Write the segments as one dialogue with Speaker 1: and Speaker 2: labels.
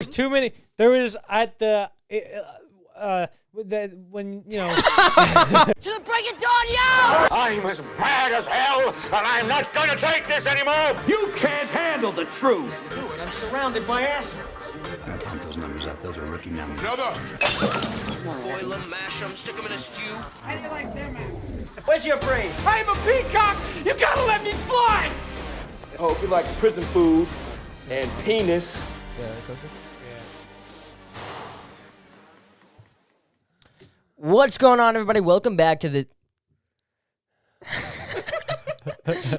Speaker 1: There's too many. There was at the when you know.
Speaker 2: To the break of dawn, yo!
Speaker 3: I'm as mad as hell, and I'm not gonna take this anymore!
Speaker 4: You can't handle the truth.
Speaker 2: Do it. I'm surrounded by assholes.
Speaker 5: I'm gonna pump those numbers up. Those are rookie numbers.
Speaker 3: Another!
Speaker 2: Boil them, mash them, stick them in a stew.
Speaker 4: Where's your brain? I'm a peacock. You gotta let me fly.
Speaker 6: I hope you like prison food and penis.
Speaker 7: What's going on, everybody? Welcome back to the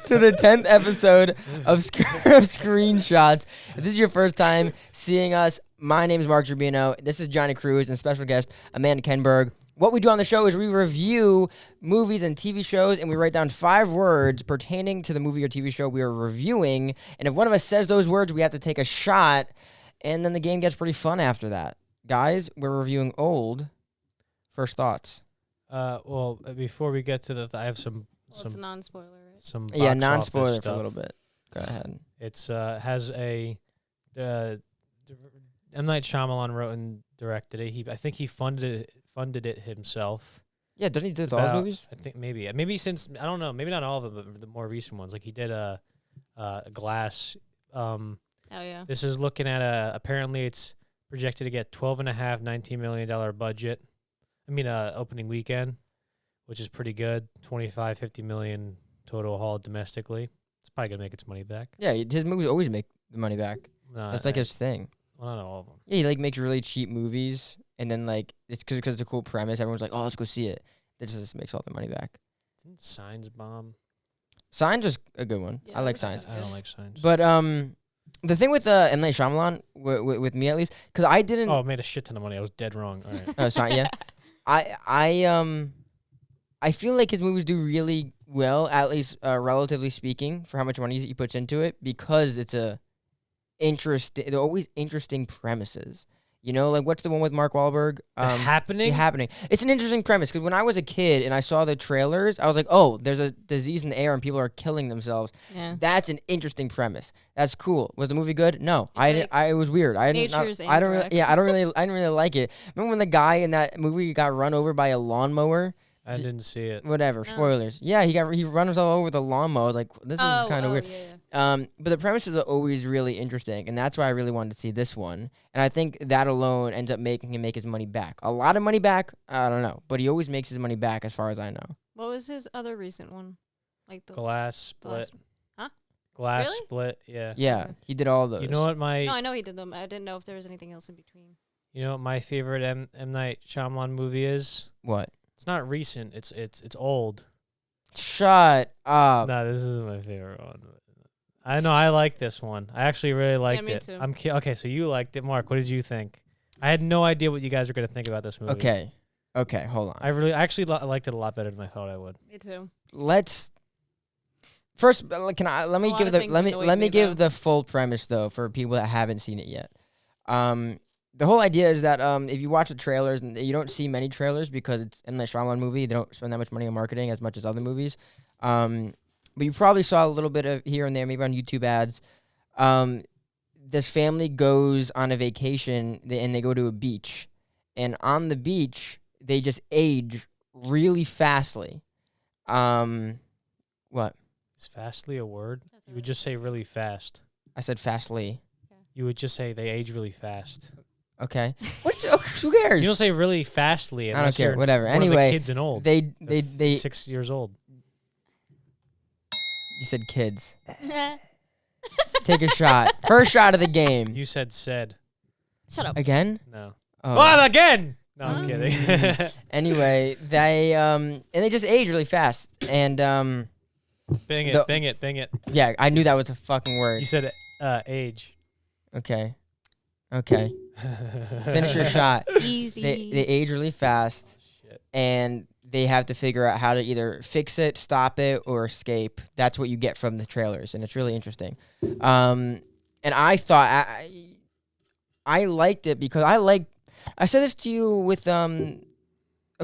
Speaker 7: to the 10th episode of Screenshots. If this is your first time seeing us, my name is Mark Rubino. This is Johnny Cruz and special guest Amanda Kenberg. What we do on the show is we review movies and TV shows, and we write down 5 words pertaining to the movie or TV show we are reviewing. And if one of us says those words, we have to take a shot, and then the game gets pretty fun after that. Guys, we're reviewing Old. First thoughts.
Speaker 1: Well, before we get to I have
Speaker 8: It's a non-spoiler, right?
Speaker 1: some
Speaker 7: Yeah,
Speaker 1: box
Speaker 7: non-spoiler
Speaker 1: office
Speaker 7: for a
Speaker 1: stuff.
Speaker 7: little bit. Go ahead.
Speaker 1: It's has a M. Night Shyamalan wrote and directed it. I think he funded it himself.
Speaker 7: Yeah, doesn't he do all his movies?
Speaker 1: I think maybe since I don't know, maybe not all of them, but the more recent ones. Like he did a Glass.
Speaker 8: Oh yeah.
Speaker 1: This is looking at apparently it's projected to get $19 million budget. I mean, opening weekend, which is pretty good. 50 million total haul domestically. It's probably gonna make its money back.
Speaker 7: Yeah, his movies always make the money back. That's like his thing.
Speaker 1: Well, not all of them.
Speaker 7: Yeah, he like makes really cheap movies, and then like it's because it's a cool premise. Everyone's like, oh, let's go see it. That just makes all the money back.
Speaker 1: Didn't Signs bomb?
Speaker 7: Signs is a good one.
Speaker 8: Yeah,
Speaker 7: I like
Speaker 8: that's
Speaker 7: Signs.
Speaker 1: I don't like Signs.
Speaker 7: But the thing with M. Night Shyamalan, with me at least, because I didn't.
Speaker 1: Oh, it made a shit ton of money. I was dead wrong. All right.
Speaker 7: Oh, sorry, yeah. I feel like his movies do really well, at least relatively speaking, for how much money he puts into it, because they're always interesting premises. You know, like what's the one with Mark Wahlberg?
Speaker 1: The Happening?
Speaker 7: The Happening. It's an interesting premise because when I was a kid and I saw the trailers, I was like, oh, there's a disease in the air and people are killing themselves.
Speaker 8: Yeah.
Speaker 7: That's an interesting premise. That's cool. Was the movie good? No,
Speaker 8: It's
Speaker 7: it was weird. I didn't really like it. Remember when the guy in that movie got run over by a lawnmower?
Speaker 1: I didn't see it.
Speaker 7: Whatever,
Speaker 8: No.
Speaker 7: spoilers. Yeah, he runs all over the lawnmower. I was like, this is kind of weird.
Speaker 8: Yeah.
Speaker 7: But the premises are always really interesting, and that's why I really wanted to see this one. And I think that alone ends up making him make his money back. A lot of money back, I don't know, but he always makes his money back as far as I know.
Speaker 8: What was his other recent one? Like those
Speaker 1: Glass Split.
Speaker 8: Huh?
Speaker 1: Glass
Speaker 8: Really?
Speaker 1: Split. Yeah.
Speaker 7: Yeah, he did all those.
Speaker 1: You know what
Speaker 8: No, I know he did them. I didn't know if there was anything else in between.
Speaker 1: my favorite M. Night Shyamalan movie is?
Speaker 7: What?
Speaker 1: It's not recent. It's old.
Speaker 7: Shut up.
Speaker 1: No, this isn't my favorite one. I know I like this one. I actually really liked
Speaker 8: me
Speaker 1: it.
Speaker 8: too.
Speaker 1: Okay, so you liked it, Mark. What did you think? I had no idea what you guys were gonna think about this movie.
Speaker 7: Okay, hold on.
Speaker 1: I actually liked it a lot better than I thought I would.
Speaker 8: Me too.
Speaker 7: Let's first. Let me
Speaker 8: lot
Speaker 7: give
Speaker 8: of
Speaker 7: the
Speaker 8: things
Speaker 7: let me
Speaker 8: annoyed
Speaker 7: let me
Speaker 8: me,
Speaker 7: give
Speaker 8: though.
Speaker 7: the full premise though for people that haven't seen it yet. The whole idea is that if you watch the trailers, and you don't see many trailers because it's M. Night Shyamalan movie. They don't spend that much money on marketing as much as other movies. But you probably saw a little bit of here and there, maybe on YouTube ads. This family goes on a vacation and they go to a beach, and on the beach they just age really fastly. What?
Speaker 1: Is fastly a word?
Speaker 8: That's
Speaker 1: You would just say really fast.
Speaker 7: I said fastly.
Speaker 1: You would just say they age really fast.
Speaker 7: Okay. Who cares?
Speaker 1: You don't say really fastly.
Speaker 7: I don't
Speaker 1: unless
Speaker 7: care,
Speaker 1: you're
Speaker 7: whatever.
Speaker 1: One of
Speaker 7: Anyway,
Speaker 1: the kids and old.
Speaker 7: they
Speaker 1: 6 years old.
Speaker 7: You said kids. Take a shot. First shot of the game.
Speaker 1: You said.
Speaker 8: Shut up.
Speaker 7: Again?
Speaker 1: No.
Speaker 7: Oh.
Speaker 1: What again? No,
Speaker 8: Huh?
Speaker 1: I'm kidding.
Speaker 7: Anyway, and they just age really fast. And
Speaker 1: Bing it,
Speaker 7: The-
Speaker 1: bing it, bing it.
Speaker 7: yeah, I knew that was a fucking
Speaker 1: You
Speaker 7: word.
Speaker 1: said age.
Speaker 7: Okay. Finish your shot.
Speaker 8: Easy.
Speaker 7: They age really fast,
Speaker 1: Shit.
Speaker 7: and they have to figure out how to either fix it, stop it, or escape. That's what you get from the trailers, and it's really interesting. And I thought I liked it because I said this to you with A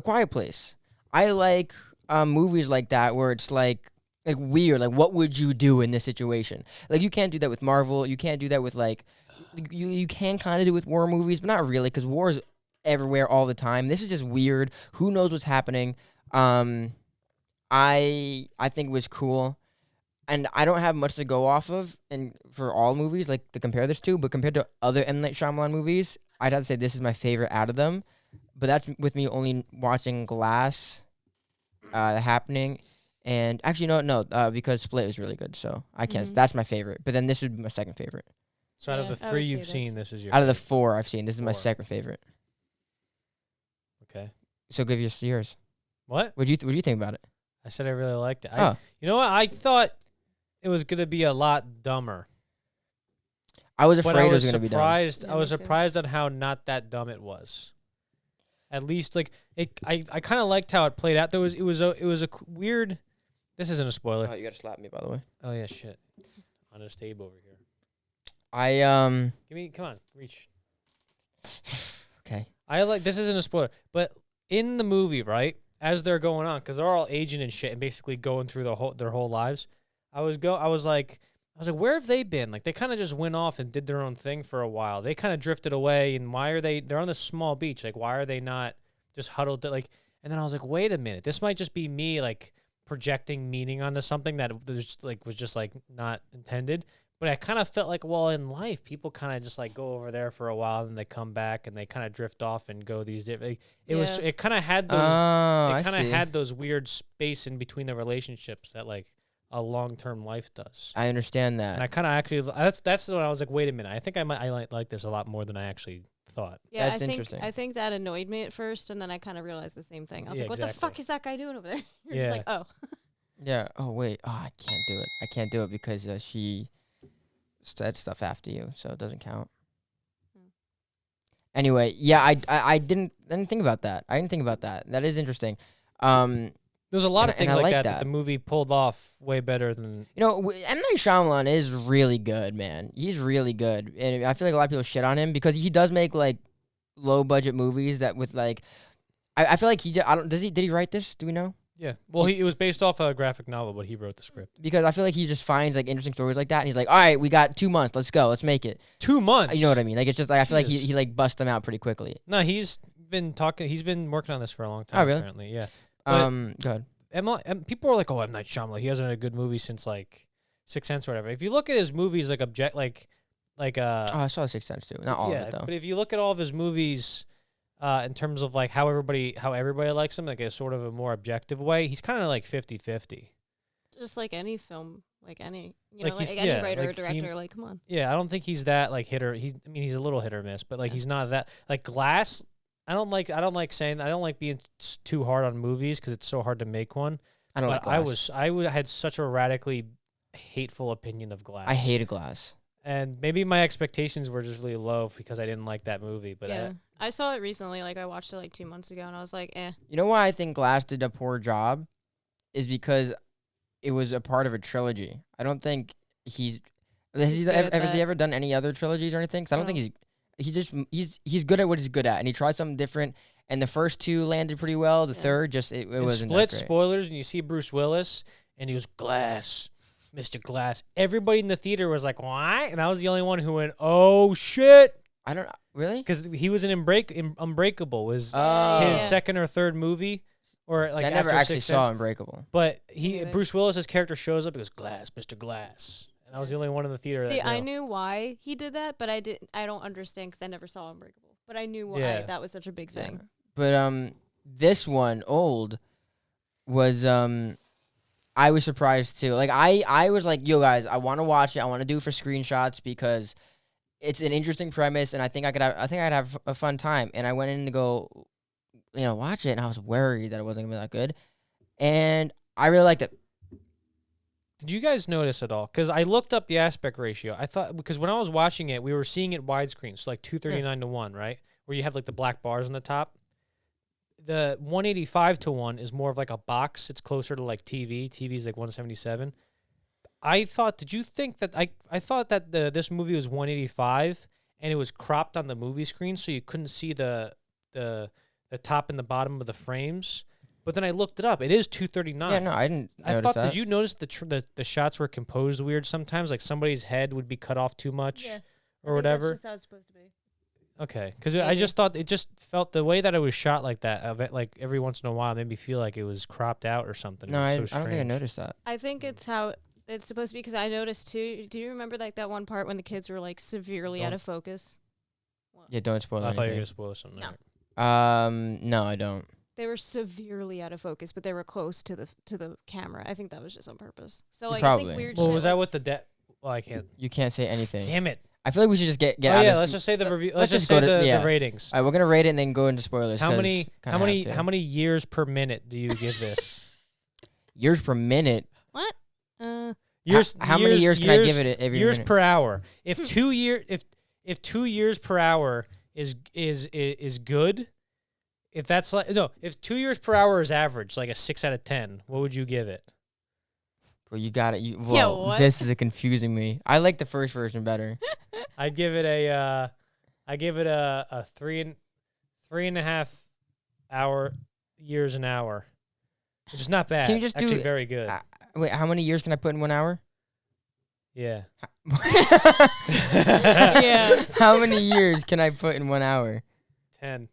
Speaker 7: Quiet Place. I like movies like that where it's like weird. Like, what would you do in this situation? Like, you can't do that with Marvel. You can't do that with like you can kind of do with war movies, but not really, because war is everywhere all the time. This is just weird. Who knows what's happening? I think it was cool, and I don't have much to go off of, and for all movies like to compare this to, but compared to other M. Night Shyamalan movies, I'd have to say this is my favorite out of them. But that's with me only watching Glass, The Happening, and actually no, because Split was really good, so I can't. That's my favorite. But then this would be my second favorite.
Speaker 1: So out of the
Speaker 8: I
Speaker 1: 3
Speaker 8: would
Speaker 1: you've
Speaker 8: say
Speaker 1: seen, this is your
Speaker 7: Out of the
Speaker 1: favorite.
Speaker 7: 4 I've seen, this is my
Speaker 1: 4.
Speaker 7: second favorite.
Speaker 1: Okay.
Speaker 7: So give yours.
Speaker 1: What?
Speaker 7: What do you think about it?
Speaker 1: I said I really liked it.
Speaker 7: Oh.
Speaker 1: You know what? I thought it was gonna be a lot dumber.
Speaker 7: I was
Speaker 1: But
Speaker 7: afraid
Speaker 1: I
Speaker 7: it
Speaker 1: was
Speaker 7: was going to be dumb.
Speaker 1: surprised.
Speaker 8: Yeah,
Speaker 1: I was
Speaker 8: me too.
Speaker 1: surprised on how not that dumb it was. At least like it. I kind of liked how it played out. It was a weird. This isn't a spoiler.
Speaker 7: Oh, you got to slap me, by the way.
Speaker 1: Oh yeah, shit. On this table over here.
Speaker 7: I
Speaker 1: Come on, reach.
Speaker 7: Okay.
Speaker 1: I like this isn't a spoiler, but in the movie, right, as they're going on, because they're all aging and shit, and basically going through their whole lives. I was like, where have they been? Like they kind of just went off and did their own thing for a while. They kind of drifted away, and why are they? They're on this small beach. Like why are they not just huddled? Like, and then I was like, wait a minute, this might just be me like projecting meaning onto something that was just not intended. But I kind of felt like, well, in life, people kind of just like go over there for a while and they come back and they kind of drift off and go these different. It kind of had those.
Speaker 7: I
Speaker 1: It kind of
Speaker 7: see.
Speaker 1: had those weird space in between the relationships that like a long-term life does.
Speaker 7: I understand
Speaker 1: And I
Speaker 7: that.
Speaker 1: kind of actually that's when I was like, wait a minute, I think I might like this a lot more than I actually thought.
Speaker 8: Yeah,
Speaker 7: That's
Speaker 8: I think
Speaker 7: interesting.
Speaker 8: I think that annoyed me at first, and then I kind of realized the same thing. I was
Speaker 1: Yeah,
Speaker 8: like, "What
Speaker 1: exactly.
Speaker 8: the fuck is that guy doing over there?" You're
Speaker 1: Yeah.
Speaker 8: just like, "Oh,
Speaker 7: Yeah. Oh wait. Oh, I can't do it. I can't do it because she said stuff after you, so it doesn't count.
Speaker 8: Hmm.
Speaker 7: Anyway, yeah, I didn't think about that. I didn't think about that. That is interesting.
Speaker 1: There's a lot
Speaker 7: And-
Speaker 1: of things
Speaker 7: and I
Speaker 1: like
Speaker 7: like
Speaker 1: that
Speaker 7: that.
Speaker 1: the movie pulled off way better than.
Speaker 7: You know, M. Night Shyamalan is really good, man. He's really good, and I feel like a lot of people shit on him because he does make like low budget movies that with like. I feel like did he write this? Do we know?
Speaker 1: Yeah. Well, it was based off a graphic novel, but he wrote the script.
Speaker 7: Because I feel like he just finds like interesting stories like that, and he's like, all right, we got 2 months, let's go, let's make it.
Speaker 1: 2 months.
Speaker 7: You know what I mean? Like it's just like I feel like
Speaker 1: Jesus.
Speaker 7: he like busts them out pretty quickly.
Speaker 1: No, he's been working on this for a long time.
Speaker 7: Oh, really?
Speaker 1: Apparently, yeah. But-
Speaker 7: Go ahead.
Speaker 1: People are like, "Oh, M. Night Shyamalan, he hasn't had a good movie since like Sixth Sense or whatever." If you look at his movies, like
Speaker 7: Oh, I saw Sixth Sense too. Not all
Speaker 1: yeah,
Speaker 7: of it though.
Speaker 1: but if you look at all of his movies, in terms of like how everybody likes him, like a sort of a more objective way, he's kind of like 50-50.
Speaker 8: just like any film, like any
Speaker 1: Like
Speaker 8: like
Speaker 1: he's-
Speaker 8: any
Speaker 1: yeah,
Speaker 8: writer or
Speaker 1: like he-
Speaker 8: director. Like, come on."
Speaker 1: Yeah, I don't think he's that like he's a little hit or miss, but like he's not that like Glass. I don't like being too hard on movies because it's so hard to make one.
Speaker 7: I don't like
Speaker 1: But
Speaker 7: Glass.
Speaker 1: I had such a radically hateful opinion of Glass.
Speaker 7: I hated Glass.
Speaker 1: And maybe my expectations were just really low because I didn't like that movie. But
Speaker 8: Yeah, I saw it recently. Like, I watched it like 2 months ago, and I was like, "Eh."
Speaker 7: You know why I think Glass did a poor job, is because it was a part of a trilogy. I don't think
Speaker 8: He's
Speaker 7: has
Speaker 8: good at
Speaker 7: has he
Speaker 8: that.
Speaker 7: ever done any other trilogies or anything? 'Cause I don't think he's good at what he's good at, and he tried something different. And the first 2 landed pretty well. The
Speaker 8: Yeah.
Speaker 7: third just it
Speaker 1: in
Speaker 7: wasn't
Speaker 1: Split,
Speaker 7: that great.
Speaker 1: spoilers, and you see Bruce Willis, and he goes, "Glass, Mr. Glass." Everybody in the theater was like, "What?" And I was the only one who went, "Oh, shit."
Speaker 7: I don't really.
Speaker 1: Because he was in Unbreakable, was
Speaker 7: Oh.
Speaker 1: his
Speaker 8: Yeah.
Speaker 1: second or third movie. Or like
Speaker 7: I never
Speaker 1: after
Speaker 7: actually
Speaker 1: Sixth
Speaker 7: saw
Speaker 1: Sense.
Speaker 7: Unbreakable.
Speaker 1: But
Speaker 8: Me neither.
Speaker 1: Bruce Willis's character shows up, he goes, "Glass, Mr. Glass." And I was the only one in the theater
Speaker 8: See,
Speaker 1: that
Speaker 8: I
Speaker 1: knew.
Speaker 8: knew why he did that, but I don't understand because I never saw Unbreakable. But I knew why
Speaker 1: Yeah.
Speaker 8: that was such a big thing.
Speaker 7: But this one, Old, was I was surprised too. Like I was like, yo guys, I want to watch it. I want to do it for screenshots because it's an interesting premise, and I think I'd have a fun time. And I went in to go, watch it, and I was worried that it wasn't gonna be that good, and I really liked it.
Speaker 1: Did you guys notice at all? Because I looked up the aspect ratio. I thought, because when I was watching it, we were seeing it widescreen, so like 239 to 1, right? Where you have like the black bars on the top. The 185 to 1 is more of like a box. It's closer to like TV. TV is like 177. Did you think that I thought that this movie was 185 and it was cropped on the movie screen so you couldn't see the top and the bottom of the frames. But then I looked it up. It is 239.
Speaker 7: Yeah, no, I didn't. Notice that.
Speaker 1: Did you notice the shots were composed weird sometimes? Like somebody's head would be cut off too much,
Speaker 8: Yeah.
Speaker 1: or whatever.
Speaker 8: That's just how it's supposed to be.
Speaker 1: Okay, because I
Speaker 8: Maybe.
Speaker 1: just thought it just felt the way that it was shot like that. Of it, like every once in a while, made me feel like it was cropped out or something.
Speaker 7: No,
Speaker 1: It
Speaker 7: I
Speaker 1: was so
Speaker 7: don't think I
Speaker 1: strange.
Speaker 7: noticed that.
Speaker 8: I think it's how it's supposed to be because I noticed too. Do you remember like that one part when the kids were like severely out
Speaker 1: Don't-
Speaker 8: of focus? What?
Speaker 7: Yeah, don't spoil
Speaker 1: I thought you were
Speaker 7: anything.
Speaker 1: gonna spoil something.
Speaker 8: No.
Speaker 1: there.
Speaker 7: No, I don't.
Speaker 8: They were severely out of focus, but they were close to the camera. I think that was just on purpose. So like I
Speaker 7: Probably.
Speaker 8: think weird
Speaker 1: Well,
Speaker 8: shit.
Speaker 1: was that with the debt? Well, I can't.
Speaker 7: You can't say anything.
Speaker 1: Damn it.
Speaker 7: I feel like we should just get
Speaker 1: Oh
Speaker 7: out
Speaker 1: yeah,
Speaker 7: of
Speaker 1: let's just say the review.
Speaker 7: let's
Speaker 1: Let's
Speaker 7: just
Speaker 1: just
Speaker 7: go
Speaker 1: say
Speaker 7: to-
Speaker 1: the
Speaker 7: yeah.
Speaker 1: ratings.
Speaker 7: All right, we're gonna rate it and then go into spoilers.
Speaker 1: How
Speaker 7: 'cause
Speaker 1: many?
Speaker 7: kinda
Speaker 1: How many?
Speaker 7: have to.
Speaker 1: How many years per minute do you give this?
Speaker 7: years per minute?
Speaker 8: what?
Speaker 1: Years.
Speaker 7: How many years can I give it every
Speaker 1: years
Speaker 7: minute?
Speaker 1: per hour. If 2 years per hour is good, if that's like no, if 2 years per hour is average, like a 6 out of 10, what would you give it?
Speaker 7: Well, you got it. You,
Speaker 8: Yeah,
Speaker 7: whoa,
Speaker 8: what?
Speaker 7: this is confusing me. I like the first version better.
Speaker 1: I'd give it a three and a half years an hour, which is not bad.
Speaker 7: Can you just do
Speaker 1: actually very good?
Speaker 7: Wait, how many years can I put in 1 hour?
Speaker 1: Yeah.
Speaker 8: Yeah.
Speaker 7: How many years can I put in 1 hour?
Speaker 1: 10.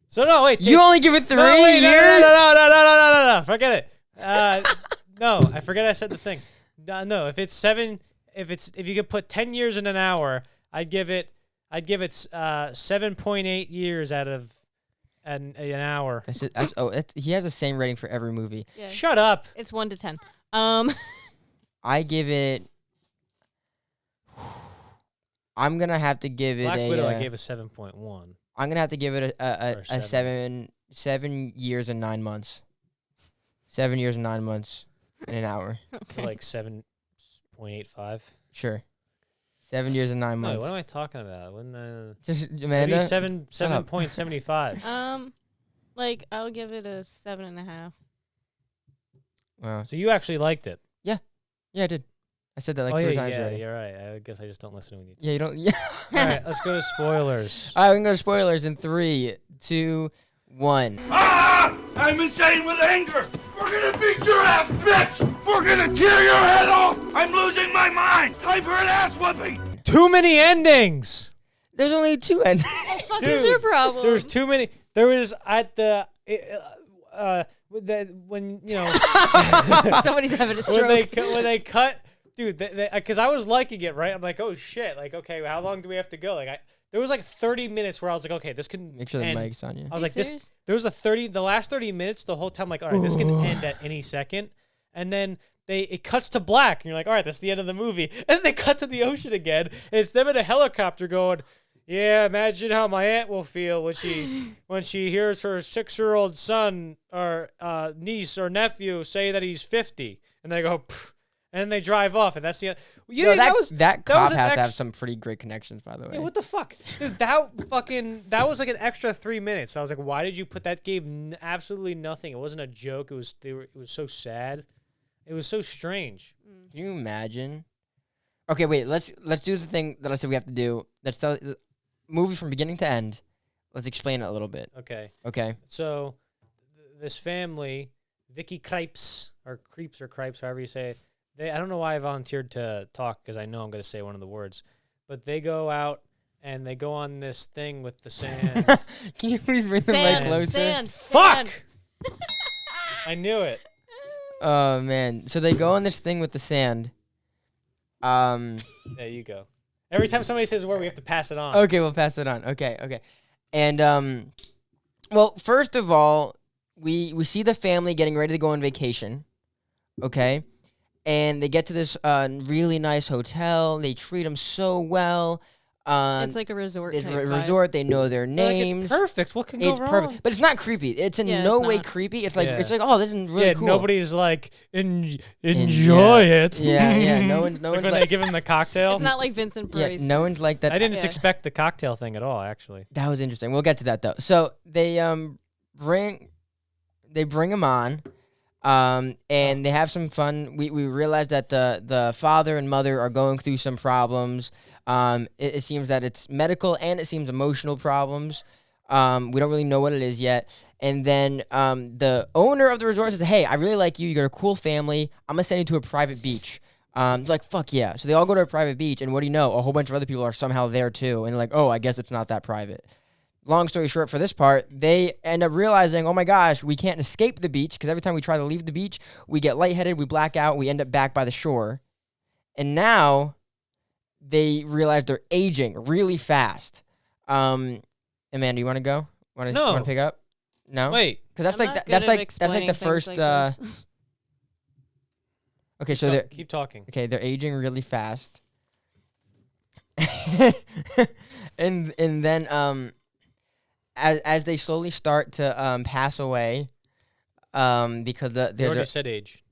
Speaker 1: So no, wait.
Speaker 7: You only give it 3
Speaker 1: no, wait,
Speaker 7: years?
Speaker 1: No. Forget it. No, I forget I said the thing. No, if it's 7, if you could put 10 years in an hour, I'd give it 7.8 years out of an hour.
Speaker 7: That's it. He has the same rating for every movie.
Speaker 8: Yeah.
Speaker 1: Shut up.
Speaker 8: It's 1 to 10.
Speaker 7: I give it. I'm gonna have to give it
Speaker 1: Black
Speaker 7: a.
Speaker 1: Widow, I gave a 7.1
Speaker 7: I'm gonna have to give it a
Speaker 1: Or
Speaker 7: 7 years and 9 months. 7 years and 9 months in an hour.
Speaker 1: for like 7.85.
Speaker 7: Sure. 7 years and 9
Speaker 1: No,
Speaker 7: months.
Speaker 1: what am I talking about? When
Speaker 7: Just
Speaker 1: maybe
Speaker 7: Amanda.
Speaker 1: 7.75.
Speaker 8: Like I'll give it a 7.5.
Speaker 7: Wow.
Speaker 1: So you actually liked it.
Speaker 7: Yeah, I did. I said that like
Speaker 1: oh
Speaker 7: 3
Speaker 1: yeah,
Speaker 7: times
Speaker 1: yeah,
Speaker 7: already.
Speaker 1: you're right. I guess I just don't listen when you.
Speaker 7: Yeah, you don't. Yeah.
Speaker 1: All right, let's go to spoilers.
Speaker 7: All right, we can go to spoilers in 3, 2, 1.
Speaker 3: Ah! I'm insane with anger! We're gonna beat your ass, bitch! We're gonna tear your head off! I'm losing my mind! Time for an ass whooping!
Speaker 1: Too many endings.
Speaker 7: There's only 2 endings.
Speaker 8: Fuck
Speaker 1: Dude,
Speaker 8: is your problem?
Speaker 1: There's too many. There was at the when you know
Speaker 8: Somebody's having a
Speaker 1: when
Speaker 8: stroke.
Speaker 1: they cut, dude. Because I was liking it, right? I'm like, oh shit. Like, okay, how long do we have to go? Like, there was like 30 minutes where I was like, okay, this can
Speaker 7: Make sure the
Speaker 1: end.
Speaker 7: mic's on you.
Speaker 1: I was
Speaker 8: You
Speaker 1: like, this.
Speaker 8: serious?
Speaker 1: There was the last 30 minutes, the whole time, like, all right, this can end at any second. And then it cuts to black, and you're like, all right, that's the end of the movie. And then they cut to the ocean again, and it's them in a helicopter going, yeah, imagine how my aunt will feel when she hears her 6-year-old son or niece or nephew say that he's 50, and they go, pff, and then they drive off, and that's the end. You
Speaker 7: Yo,
Speaker 1: think
Speaker 7: that cop
Speaker 1: was an
Speaker 7: has to have
Speaker 1: ex-
Speaker 7: some pretty great connections, by the way.
Speaker 1: Yeah, what the fuck? Dude, that was like an extra 3 minutes. I was like, why did you put that? Gave absolutely nothing. It wasn't a joke. It was so sad. It was so strange.
Speaker 7: Can you imagine? Okay, wait. Let's do the thing that I said we have to do. Let's tell movies from beginning to end. Let's explain it a little bit.
Speaker 1: Okay.
Speaker 7: Okay.
Speaker 1: So this family, Vicky Krieps or Cripes, however you say it. I don't know why I volunteered to talk because I know I'm going to say one of the words, but they go out and they go on this thing with the sand.
Speaker 7: Can you please bring the mic
Speaker 8: Sand,
Speaker 7: closer?
Speaker 8: sand,
Speaker 1: Fuck!
Speaker 8: sand.
Speaker 1: I knew it.
Speaker 7: Oh man. So they go on this thing with the sand.
Speaker 1: There you go. Every time somebody says a word, we have to pass it on.
Speaker 7: Okay, we'll pass it on. Okay. And well, first of all, we see the family getting ready to go on vacation. Okay. And they get to this really nice hotel. They treat them so well.
Speaker 8: It's like a resort.
Speaker 7: It's
Speaker 8: type
Speaker 7: a
Speaker 8: vibe.
Speaker 7: resort. They know their
Speaker 1: Like,
Speaker 7: names.
Speaker 1: it's perfect. What can go
Speaker 7: It's
Speaker 1: wrong?
Speaker 7: perfect, but it's not creepy. It's in
Speaker 8: Yeah,
Speaker 7: no
Speaker 8: it's
Speaker 7: way
Speaker 8: not.
Speaker 7: creepy. It's like
Speaker 1: Yeah.
Speaker 7: oh, this is really
Speaker 1: yeah,
Speaker 7: cool.
Speaker 1: nobody's like enjoy
Speaker 7: yeah.
Speaker 1: it.
Speaker 7: Yeah. No one's
Speaker 1: Like when
Speaker 7: like
Speaker 1: they give him the cocktail.
Speaker 8: It's not like Vincent
Speaker 7: yeah.
Speaker 8: Price.
Speaker 7: No one's like that.
Speaker 1: I didn't
Speaker 8: Yeah.
Speaker 1: expect the cocktail thing at all. Actually,
Speaker 7: That was interesting. We'll get to that though. So they bring him on, and they have some fun. We realize that the father and mother are going through some problems. It seems that it's medical and it seems emotional problems. We don't really know what it is yet. And then the owner of the resort says, "Hey, I really like you. You got a cool family. I'm gonna send you to a private beach. It's like, fuck yeah. So they all go to a private beach, and what do you know? A whole bunch of other people are somehow there too. And they're like, oh, I guess it's not that private. Long story short, for this part, they end up realizing, oh my gosh, we can't escape the beach because every time we try to leave the beach, we get lightheaded, we black out, we end up back by the shore. And now they realize they're aging really fast. Amanda, you want to go? Want
Speaker 1: No.
Speaker 7: to pick up? No.
Speaker 1: Wait.
Speaker 7: Because that's
Speaker 8: I'm
Speaker 7: like
Speaker 8: not
Speaker 7: that's
Speaker 8: good at
Speaker 7: like that's like the
Speaker 8: explaining
Speaker 7: first.
Speaker 8: things like this.
Speaker 7: Okay, so they're
Speaker 1: Keep talking.
Speaker 7: okay. They're aging really fast, and then as they slowly start to pass away, because
Speaker 1: You
Speaker 7: they're
Speaker 1: already said age.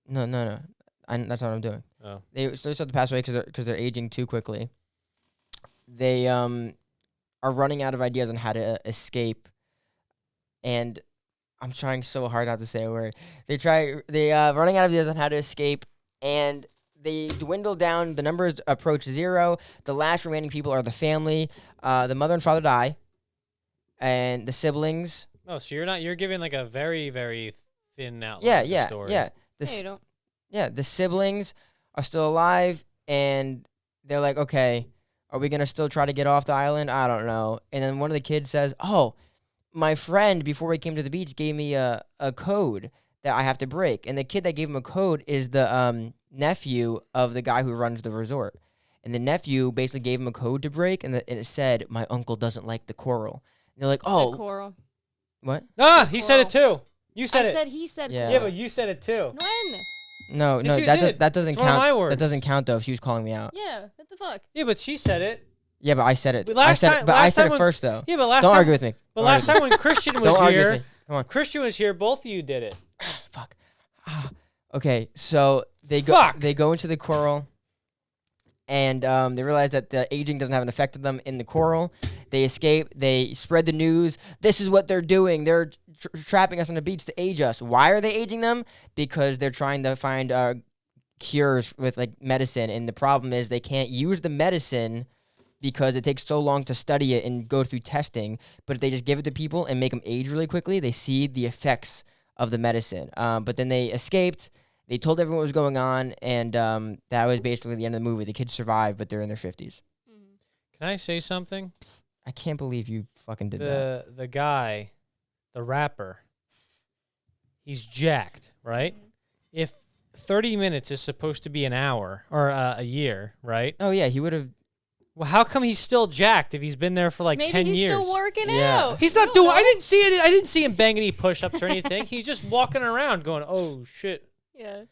Speaker 7: no, that's not what I'm doing.
Speaker 1: Oh.
Speaker 7: They slowly start to pass away because they're aging too quickly. They are running out of ideas on how to escape, and I'm trying so hard not to say a word. They running out of ideas on how to escape, and they dwindle down. The numbers approach 0. The last remaining people are the family. The mother and father die, and the siblings.
Speaker 1: No, so you're giving like a very, very thin outline
Speaker 7: Yeah,
Speaker 1: of the story.
Speaker 7: yeah. The siblings are still alive, and they're like, okay, are we gonna still try to get off the island? I don't know. And then one of the kids says, oh, my friend, before we came to the beach, gave me a code that I have to break. And the kid that gave him a code is the nephew of the guy who runs the resort. And the nephew basically gave him a code to break, and it said, my uncle doesn't like the coral. And they're like, oh.
Speaker 8: The coral.
Speaker 7: What?
Speaker 1: Ah, he said it too. You said
Speaker 8: I
Speaker 1: it.
Speaker 8: said he said
Speaker 7: Yeah.
Speaker 1: Yeah, but you said it too.
Speaker 8: when?
Speaker 7: No,
Speaker 1: Yes, you
Speaker 7: that
Speaker 1: did.
Speaker 7: that doesn't
Speaker 1: It's one of
Speaker 7: count.
Speaker 1: my words.
Speaker 7: That doesn't count, though, if she was calling me out.
Speaker 8: Yeah, what the fuck?
Speaker 1: Yeah, but she said it.
Speaker 7: Yeah, but I said it.
Speaker 1: But
Speaker 7: I
Speaker 1: last
Speaker 7: said
Speaker 1: time-
Speaker 7: it, but I
Speaker 1: last
Speaker 7: said
Speaker 1: time
Speaker 7: it
Speaker 1: when-
Speaker 7: first, though.
Speaker 1: Yeah, but last
Speaker 7: Don't
Speaker 1: time.
Speaker 7: argue with me.
Speaker 1: But
Speaker 7: Don't
Speaker 1: last
Speaker 7: argue
Speaker 1: time
Speaker 7: with
Speaker 1: when Christian
Speaker 7: me.
Speaker 1: was
Speaker 7: Don't argue with
Speaker 1: here,
Speaker 7: me. Come on.
Speaker 1: Christian was here. Both of you did it.
Speaker 7: Fuck. Okay, so they go.
Speaker 1: Fuck.
Speaker 7: They go into the coral, and they realize that the aging doesn't have an effect on them in the coral. They escape. They spread the news. This is what they're doing. They're trapping us on the beach to age us. Why are they aging them? Because they're trying to find cures with like medicine, and the problem is they can't use the medicine because it takes so long to study it and go through testing. But if they just give it to people and make them age really quickly, they see the effects of the medicine. But then they escaped. They told everyone what was going on, and that was basically the end of the movie. The kids survived, but they're in their 50s.
Speaker 1: Can I say something?
Speaker 7: I can't believe you fucking did that.
Speaker 1: The guy, the rapper, he's jacked, right? If 30 minutes is supposed to be an hour or a year, right?
Speaker 7: Oh, yeah, he would have.
Speaker 1: Well, how come he's still jacked if he's been there for like
Speaker 8: Maybe
Speaker 1: 10
Speaker 8: he's
Speaker 1: years?
Speaker 8: still working
Speaker 7: Yeah.
Speaker 8: out.
Speaker 1: He's
Speaker 8: You
Speaker 1: not
Speaker 8: don't
Speaker 1: doing.
Speaker 8: know.
Speaker 1: I didn't see it. I didn't see him bang any push-ups or anything. He's just walking around going, "Oh shit."
Speaker 8: Yeah.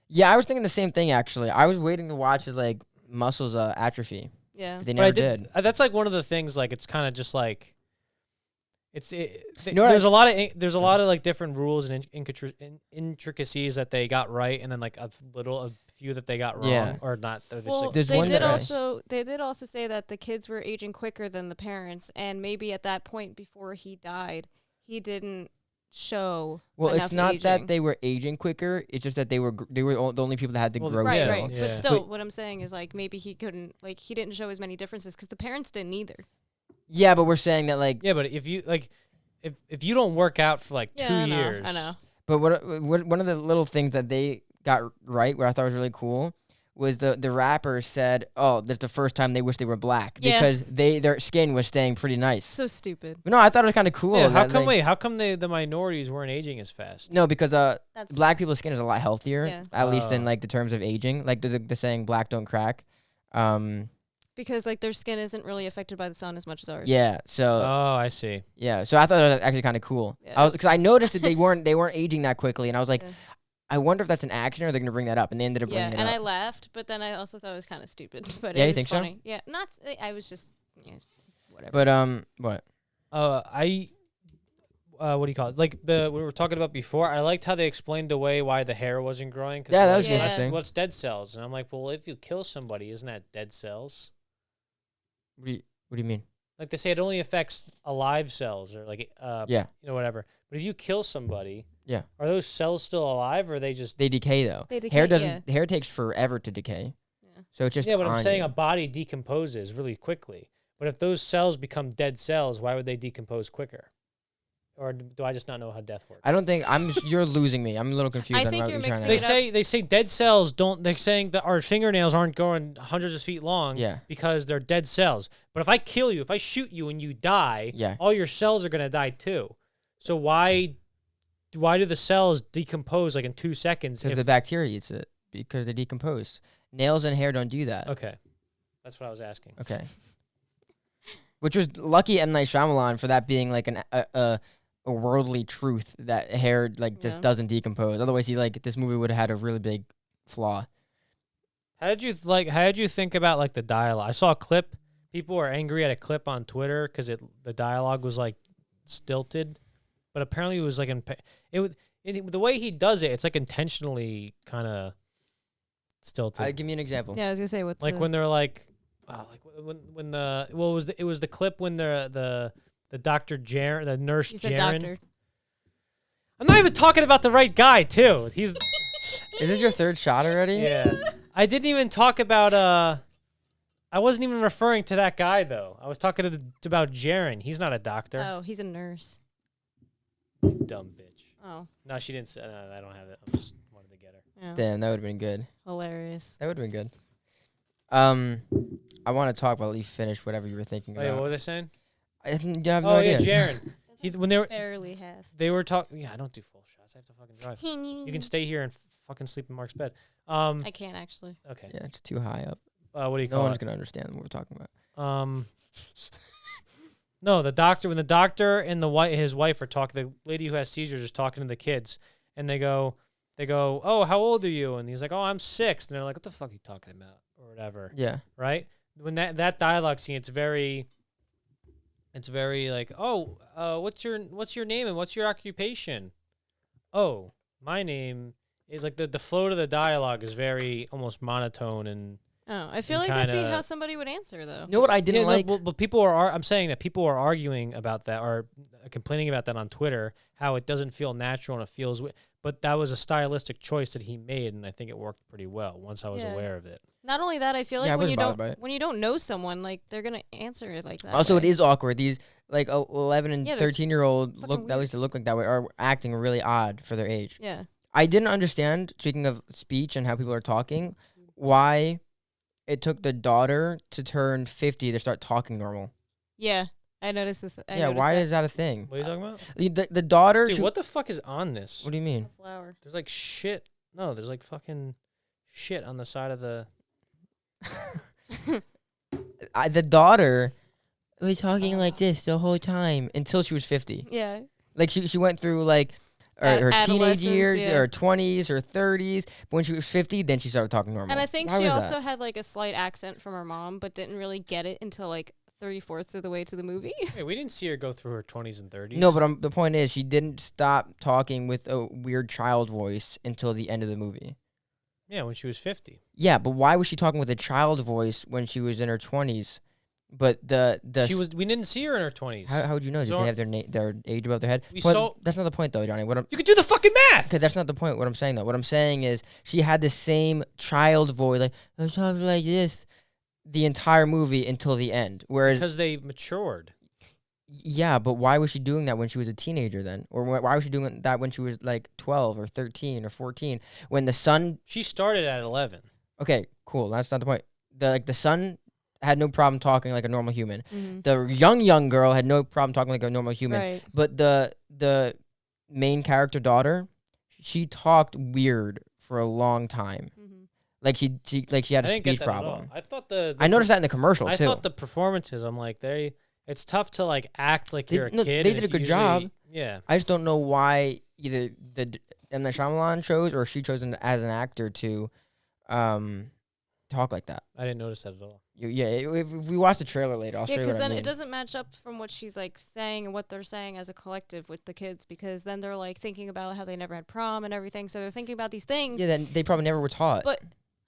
Speaker 7: Yeah, I was thinking the same thing, actually. I was waiting to watch his, like, muscles atrophy.
Speaker 8: Yeah.
Speaker 7: But they
Speaker 1: But I
Speaker 7: never did.
Speaker 1: That's like one of the things. Like it's kind of just like.
Speaker 7: You know what
Speaker 1: there's a lot of like different rules and intricacies that they got right, and then like a few that they got wrong
Speaker 7: Yeah.
Speaker 1: or not. They're just
Speaker 8: Well,
Speaker 1: like,
Speaker 7: There's
Speaker 8: they
Speaker 7: one
Speaker 8: did
Speaker 7: guy-
Speaker 8: also say that the kids were aging quicker than the parents, and maybe at that point before he died, he didn't show.
Speaker 7: Well,
Speaker 8: enough
Speaker 7: it's not
Speaker 8: aging.
Speaker 7: that they were aging quicker. It's just that they were the only people that had to
Speaker 1: Well,
Speaker 7: grow
Speaker 8: Right,
Speaker 1: Yeah.
Speaker 7: still.
Speaker 8: right.
Speaker 1: Yeah.
Speaker 8: But still,
Speaker 7: But-
Speaker 8: what I'm saying is like maybe he couldn't, like he didn't show as many differences because the parents didn't either.
Speaker 7: Yeah, but we're saying that, like,
Speaker 1: yeah, but if you like, if you don't work out for like
Speaker 8: Yeah,
Speaker 1: 2
Speaker 8: I know,
Speaker 1: years,
Speaker 8: I know.
Speaker 7: but what one of the little things that they got right, what I thought was really cool, was the rapper said, "Oh, that's the first time they wish they were black
Speaker 8: Yeah.
Speaker 7: because their skin was staying pretty nice."
Speaker 8: So stupid.
Speaker 7: But no, I thought it was kind of cool.
Speaker 1: Yeah, how
Speaker 7: that,
Speaker 1: come?
Speaker 7: like-
Speaker 1: Wait, how come the minorities weren't aging as fast?
Speaker 7: No, because
Speaker 8: That's
Speaker 7: black people's skin is a lot healthier,
Speaker 8: Yeah.
Speaker 7: at least in
Speaker 1: Oh.
Speaker 7: like the terms of aging. Like the saying, "Black don't crack."
Speaker 8: because like their skin isn't really affected by the sun as much as ours.
Speaker 7: Yeah. So
Speaker 1: Oh, I see.
Speaker 7: yeah. So I thought it was actually kind of cool.
Speaker 8: Yeah.
Speaker 7: Because I noticed that they weren't aging that quickly, and I was like,
Speaker 8: Yeah.
Speaker 7: I wonder if that's an action or they're gonna bring that up, and they ended up
Speaker 8: Yeah,
Speaker 7: bringing
Speaker 8: and
Speaker 7: it
Speaker 8: I
Speaker 7: up.
Speaker 8: laughed, but then I also thought it was kind of stupid. But
Speaker 7: Yeah,
Speaker 8: it
Speaker 7: you
Speaker 8: is
Speaker 7: think so?
Speaker 8: funny. Yeah, not. I was just whatever.
Speaker 7: But what?
Speaker 1: What do you call it? Like we were talking about before. I liked how they explained away why the hair wasn't growing. 'Cause
Speaker 7: Yeah, that
Speaker 1: they're
Speaker 7: was
Speaker 1: like,
Speaker 8: Yeah.
Speaker 7: interesting.
Speaker 1: What's dead cells? And I'm like, well, if you kill somebody, isn't that dead cells?
Speaker 7: What do you mean?
Speaker 1: Like they say, it only affects alive cells or like
Speaker 7: Yeah.
Speaker 1: whatever. But if you kill somebody,
Speaker 7: Yeah.
Speaker 1: are those cells still alive or are they just?
Speaker 7: They decay though.
Speaker 8: They
Speaker 7: Hair
Speaker 8: decay,
Speaker 7: doesn't. Hair takes forever to decay.
Speaker 8: Yeah.
Speaker 7: So it's just.
Speaker 1: Yeah, but I'm
Speaker 7: on
Speaker 1: saying
Speaker 7: you.
Speaker 1: a body decomposes really quickly. But if those cells become dead cells, why would they decompose quicker? Or do I just not know how death works?
Speaker 7: I don't think you're losing me. I'm a little confused.
Speaker 8: I
Speaker 7: on
Speaker 8: think
Speaker 7: what
Speaker 8: you're
Speaker 7: trying to
Speaker 8: mixing
Speaker 1: They say dead cells don't. They're saying that our fingernails aren't going hundreds of feet long.
Speaker 7: Yeah.
Speaker 1: Because they're dead cells. But if I kill you, if I shoot you and you die,
Speaker 7: Yeah.
Speaker 1: all your cells are gonna die too. So why do the cells decompose like in 2 seconds?
Speaker 7: Because the bacteria eats it. Because they decompose. Nails and hair don't do that.
Speaker 1: Okay, that's what I was asking.
Speaker 7: Okay. Which was lucky M. Night Shyamalan for that being like a worldly truth that hair like just
Speaker 8: Yeah.
Speaker 7: doesn't decompose. Otherwise, this movie would have had a really big flaw.
Speaker 1: How did you think about like the dialogue? I saw a clip. People were angry at a clip on Twitter because the dialogue was like stilted, but apparently it was like the way he does it. It's like intentionally kind of stilted.
Speaker 7: Give me an example.
Speaker 8: Yeah, I was gonna say what's
Speaker 1: Like
Speaker 8: the-
Speaker 1: when they're like when the it was the clip when the Dr. Jaren, the nurse
Speaker 8: you said
Speaker 1: Jaren.
Speaker 8: doctor.
Speaker 1: I'm not even talking about the right guy too. He's
Speaker 7: Is this your third shot already?
Speaker 1: yeah. I didn't even talk about I wasn't even referring to that guy though. I was talking about Jaren. He's not a doctor.
Speaker 8: Oh, he's a nurse.
Speaker 1: Dumb bitch.
Speaker 8: Oh,
Speaker 1: No, she didn't say. No, I don't have it. I just wanted to get her.
Speaker 8: yeah.
Speaker 7: Damn, that would have been good.
Speaker 8: Hilarious.
Speaker 7: That would have been good. I want to talk about. Let you finish whatever you were thinking
Speaker 1: Oh, yeah, what
Speaker 7: about.
Speaker 1: was I saying?
Speaker 7: I have no
Speaker 1: Oh
Speaker 7: idea.
Speaker 1: yeah, Jaren. When
Speaker 8: Barely half.
Speaker 1: they were talking. Yeah, I don't do full shots. I have to fucking drive. You can stay here and fucking sleep in Mark's bed.
Speaker 8: I can't actually.
Speaker 1: Okay.
Speaker 7: Yeah, it's too high up.
Speaker 1: What do you
Speaker 7: No
Speaker 1: call
Speaker 7: one's
Speaker 1: it?
Speaker 7: gonna understand what we're talking about.
Speaker 1: No, the doctor. When the doctor and his wife are talking, the lady who has seizures is talking to the kids, and they go, "Oh, how old are you?" And he's like, "Oh, I'm 6." And they're like, "What the fuck are you talking about?" Or whatever.
Speaker 7: Yeah.
Speaker 1: Right? When that dialogue scene, it's very like, "Oh, what's your name and what's your occupation?" "Oh, my name is," like the flow of the dialogue is very almost monotone and.
Speaker 8: Oh, I feel
Speaker 1: And
Speaker 8: like that'd be
Speaker 1: kinda-
Speaker 8: how somebody would answer though.
Speaker 7: You know what I didn't
Speaker 1: Yeah, no,
Speaker 7: like?
Speaker 1: but people are. I'm saying that people are arguing about that or complaining about that on Twitter. How it doesn't feel natural and it feels. But that was a stylistic choice that he made, and I think it worked pretty well once I was
Speaker 8: Yeah.
Speaker 1: aware of it.
Speaker 8: Not only that, I feel
Speaker 7: Yeah, I
Speaker 8: like
Speaker 7: wasn't bothered by it.
Speaker 8: when you don't know someone, like they're gonna answer it like that.
Speaker 7: Also, it
Speaker 8: way.
Speaker 7: is awkward. These like 11 and
Speaker 8: Yeah, they're
Speaker 7: 13-year-old
Speaker 8: fucking
Speaker 7: look. At
Speaker 8: weird.
Speaker 7: least they look like that way. Are acting really odd for their age.
Speaker 8: Yeah.
Speaker 7: I didn't understand. Speaking of speech and how people are talking, why it took the daughter to turn 50 to start talking normal.
Speaker 8: Yeah. I noticed this.
Speaker 7: Yeah, why is that a thing?
Speaker 1: What are you talking about?
Speaker 7: The daughter.
Speaker 1: Dude,
Speaker 7: she-
Speaker 1: what the fuck is on this?
Speaker 7: What do you mean?
Speaker 8: flower?
Speaker 1: There's like shit. No, there's like fucking shit on the side of the.
Speaker 7: The daughter was talking like this the whole time until she was 50.
Speaker 8: Yeah.
Speaker 7: Like she went through like her teenage
Speaker 8: Adolescence,
Speaker 7: years,
Speaker 8: yeah.
Speaker 7: her 20s, her 30s. But when she was 50, then she started talking normal.
Speaker 8: And I think
Speaker 7: Why
Speaker 8: she
Speaker 7: was
Speaker 8: also
Speaker 7: that?
Speaker 8: had like a slight accent from her mom, but didn't really get it until like 3/4 of the way to the movie.
Speaker 1: Hey, we didn't see her go through her 20s and 30s.
Speaker 7: No, but the point is she didn't stop talking with a weird child voice until the end of the movie.
Speaker 1: Yeah, when she was 50.
Speaker 7: Yeah, but why was she talking with a child voice when she was in her 20s? But
Speaker 1: We didn't see her in her 20s.
Speaker 7: How would you know? Did
Speaker 1: So-
Speaker 7: they have their age above their head?
Speaker 1: We
Speaker 7: But
Speaker 1: saw-
Speaker 7: that's not the point, though, Johnny. What I'm
Speaker 1: You could do the fucking math.
Speaker 7: Okay, that's not the point. What I'm saying, though, what I'm saying is she had the same child voice, like I'm talking like this, the entire movie until the end. Whereas,
Speaker 1: Because they matured.
Speaker 7: yeah, but why was she doing that when she was a teenager then, or why was she doing that when she was like 12 or 13 or 14? When the son,
Speaker 1: She started at 11.
Speaker 7: okay, cool, that's not the point. The son had no problem talking like a normal human.
Speaker 8: Mhm.
Speaker 7: The young girl had no problem talking like a normal human.
Speaker 8: Right.
Speaker 7: But the main character daughter, she talked weird for a long time.
Speaker 8: Mhm.
Speaker 7: Like she had
Speaker 1: I
Speaker 7: a
Speaker 1: didn't get
Speaker 7: speech
Speaker 1: that at all.
Speaker 7: problem.
Speaker 1: I thought the
Speaker 7: I noticed that in the commercial
Speaker 1: I
Speaker 7: too.
Speaker 1: thought the performances. I'm like, it's tough to like act like
Speaker 7: They-
Speaker 1: you're a
Speaker 7: no,
Speaker 1: kid.
Speaker 7: they
Speaker 1: and
Speaker 7: did a
Speaker 1: it's
Speaker 7: good
Speaker 1: usually-
Speaker 7: job.
Speaker 1: Yeah.
Speaker 7: I just don't know why either the M. Night Shyamalan chose or she chose as an actor to talk like that.
Speaker 1: I didn't notice that at all.
Speaker 7: If we watch the trailer later, I'll
Speaker 8: Yeah,
Speaker 7: show you
Speaker 8: because
Speaker 7: what I
Speaker 8: then
Speaker 7: mean.
Speaker 8: it doesn't match up from what she's like saying and what they're saying as a collective with the kids. Because then they're like thinking about how they never had prom and everything, so they're thinking about these things.
Speaker 7: Yeah, then they probably never were taught.
Speaker 8: But,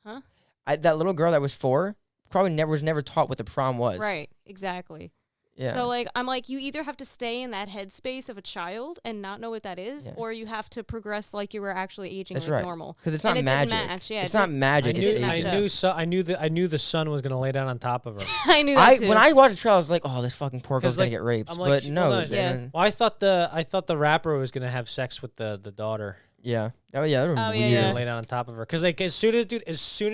Speaker 8: huh?
Speaker 7: That little girl that was 4 probably was never taught what the prom was.
Speaker 8: Right. Exactly.
Speaker 7: Yeah.
Speaker 8: So like I'm like, you either have to stay in that headspace of a child and not know what that is,
Speaker 7: Yeah.
Speaker 8: or you have to progress like you were actually aging
Speaker 7: That's
Speaker 8: like
Speaker 7: right.
Speaker 8: normal.
Speaker 7: Because it's
Speaker 8: And
Speaker 7: not
Speaker 8: it didn't
Speaker 7: magic.
Speaker 8: match, yeah,
Speaker 7: It's
Speaker 8: it
Speaker 7: not
Speaker 8: didn't-
Speaker 7: magic.
Speaker 8: it
Speaker 7: It's
Speaker 8: didn't match
Speaker 7: aging.
Speaker 8: up.
Speaker 1: I knew the son was gonna lay down on top of her.
Speaker 8: I knew that too.
Speaker 7: When I watched the trailer, I was like, "Oh, this fucking poor girl's
Speaker 1: 'Cause,
Speaker 7: gonna
Speaker 1: like,
Speaker 7: get raped."
Speaker 1: I'm like,
Speaker 7: But
Speaker 1: sh-
Speaker 7: no,
Speaker 1: well, no,
Speaker 7: they
Speaker 8: yeah.
Speaker 7: didn't.
Speaker 1: Well, I thought the rapper was gonna have sex with the daughter.
Speaker 7: Yeah. Oh yeah, that was
Speaker 8: Oh, yeah,
Speaker 7: weird.
Speaker 1: He's
Speaker 8: yeah.
Speaker 1: gonna lay down on top of her. Cause like as soon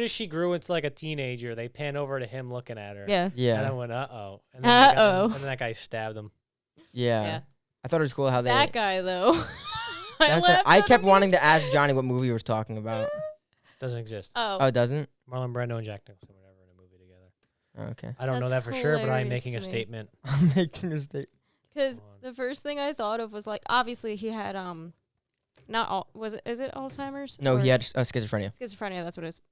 Speaker 1: as she grew into like a teenager, they pan over to him looking at her.
Speaker 8: yeah.
Speaker 1: And
Speaker 7: Yeah.
Speaker 1: I went, uh-oh. And
Speaker 8: Uh-oh.
Speaker 1: then that guy stabbed him.
Speaker 7: Yeah.
Speaker 8: Yeah.
Speaker 7: I thought it was cool how they.
Speaker 8: That guy though.
Speaker 7: That's right.
Speaker 8: laughed
Speaker 7: I
Speaker 8: at
Speaker 7: kept
Speaker 8: him
Speaker 7: wanting
Speaker 8: the
Speaker 7: to ask Johnny what movie he was talking about.
Speaker 1: Doesn't exist.
Speaker 8: Oh.
Speaker 7: Oh, it doesn't?
Speaker 1: Marlon Brando and Jack Nicholson were never in a movie together.
Speaker 7: Oh, okay.
Speaker 1: I don't know that
Speaker 8: That's
Speaker 1: for sure, but I'm
Speaker 8: hilarious
Speaker 1: making
Speaker 8: to
Speaker 1: a
Speaker 8: me.
Speaker 1: statement.
Speaker 7: I'm making a statement.
Speaker 8: Because
Speaker 1: Come on.
Speaker 8: the first thing I thought of was like, obviously he had not all is it Alzheimer's?
Speaker 7: No,
Speaker 8: Or
Speaker 7: he had schizophrenia.
Speaker 8: schizophrenia. That's what it is.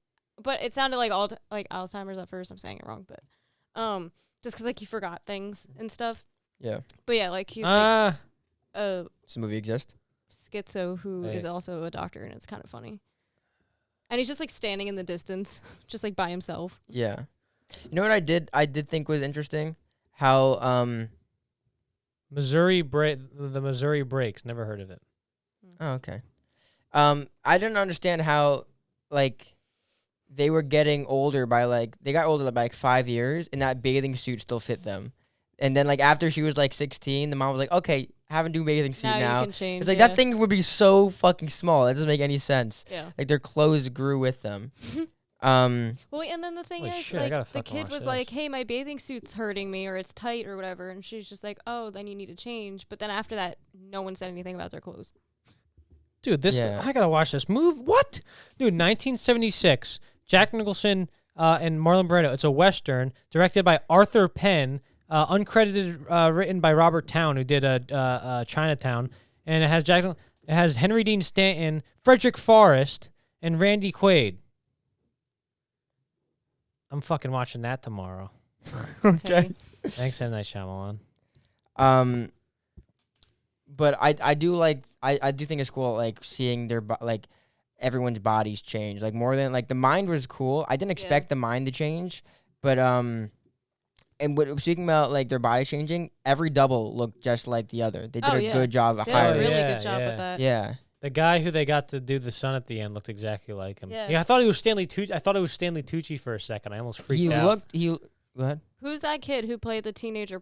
Speaker 8: But it sounded like like Alzheimer's at first. I'm saying it wrong, but just because like he forgot things and stuff.
Speaker 7: Yeah.
Speaker 8: But yeah, like he's like
Speaker 1: Ah,
Speaker 8: a
Speaker 7: Does the movie exist?
Speaker 8: schizo who is
Speaker 1: Hey.
Speaker 8: also a doctor, and it's kind of funny. And he's just like standing in the distance, just like by himself.
Speaker 7: Yeah. You know what I did? I did think was interesting how
Speaker 1: the Missouri Breaks. Never heard of it.
Speaker 7: Oh, okay. I didn't understand how, like, they were getting older by, like, they got older by, like, 5 years, and that bathing suit still fit them. And then, like, after she was, like, 16, the mom was like, okay, have a new bathing suit
Speaker 8: Now
Speaker 7: now.
Speaker 8: you can change.
Speaker 7: It's like,
Speaker 8: yeah.
Speaker 7: that thing would be so fucking small. That doesn't make any sense.
Speaker 8: Yeah.
Speaker 7: Like, their clothes grew with them.
Speaker 8: Well, and then the thing
Speaker 1: Holy
Speaker 8: is,
Speaker 1: shit, I
Speaker 8: like,
Speaker 1: gotta
Speaker 8: the
Speaker 1: fucking
Speaker 8: kid
Speaker 1: watch
Speaker 8: was
Speaker 1: this.
Speaker 8: like, "Hey, my bathing suit's hurting me, or it's tight, or whatever," and she's just like, "Oh, then you need to change." But then after that, no one said anything about their clothes.
Speaker 1: Dude, this
Speaker 7: Yeah.
Speaker 1: I gotta watch this move. What? Dude, 1976. Jack Nicholson and Marlon Brando. It's a western directed by Arthur Penn, uncredited, written by Robert Towne, who did Chinatown, and it has it has Henry Dean Stanton, Frederick Forrest, and Randy Quaid. I'm fucking watching that tomorrow.
Speaker 7: Okay.
Speaker 1: Thanks, M. Night Shyamalan.
Speaker 7: But I do like I do think it's cool like seeing their like everyone's bodies change like more than like the mind was cool. I didn't expect the mind to change, but and speaking about like their body changing, every double looked just like the other. They did
Speaker 8: Oh,
Speaker 7: a
Speaker 8: yeah.
Speaker 7: good job of
Speaker 8: They did a
Speaker 7: hiring.
Speaker 8: really
Speaker 1: Yeah,
Speaker 8: good job
Speaker 1: yeah.
Speaker 8: with that.
Speaker 7: Yeah,
Speaker 1: The guy who they got to do the son at the end looked exactly like him.
Speaker 8: Yeah.
Speaker 1: I thought he was Stanley Tucci. I thought it was Stanley Tucci for a second. I almost freaked
Speaker 7: he
Speaker 1: out.
Speaker 7: looked go ahead.
Speaker 8: Who's that kid who played the teenager?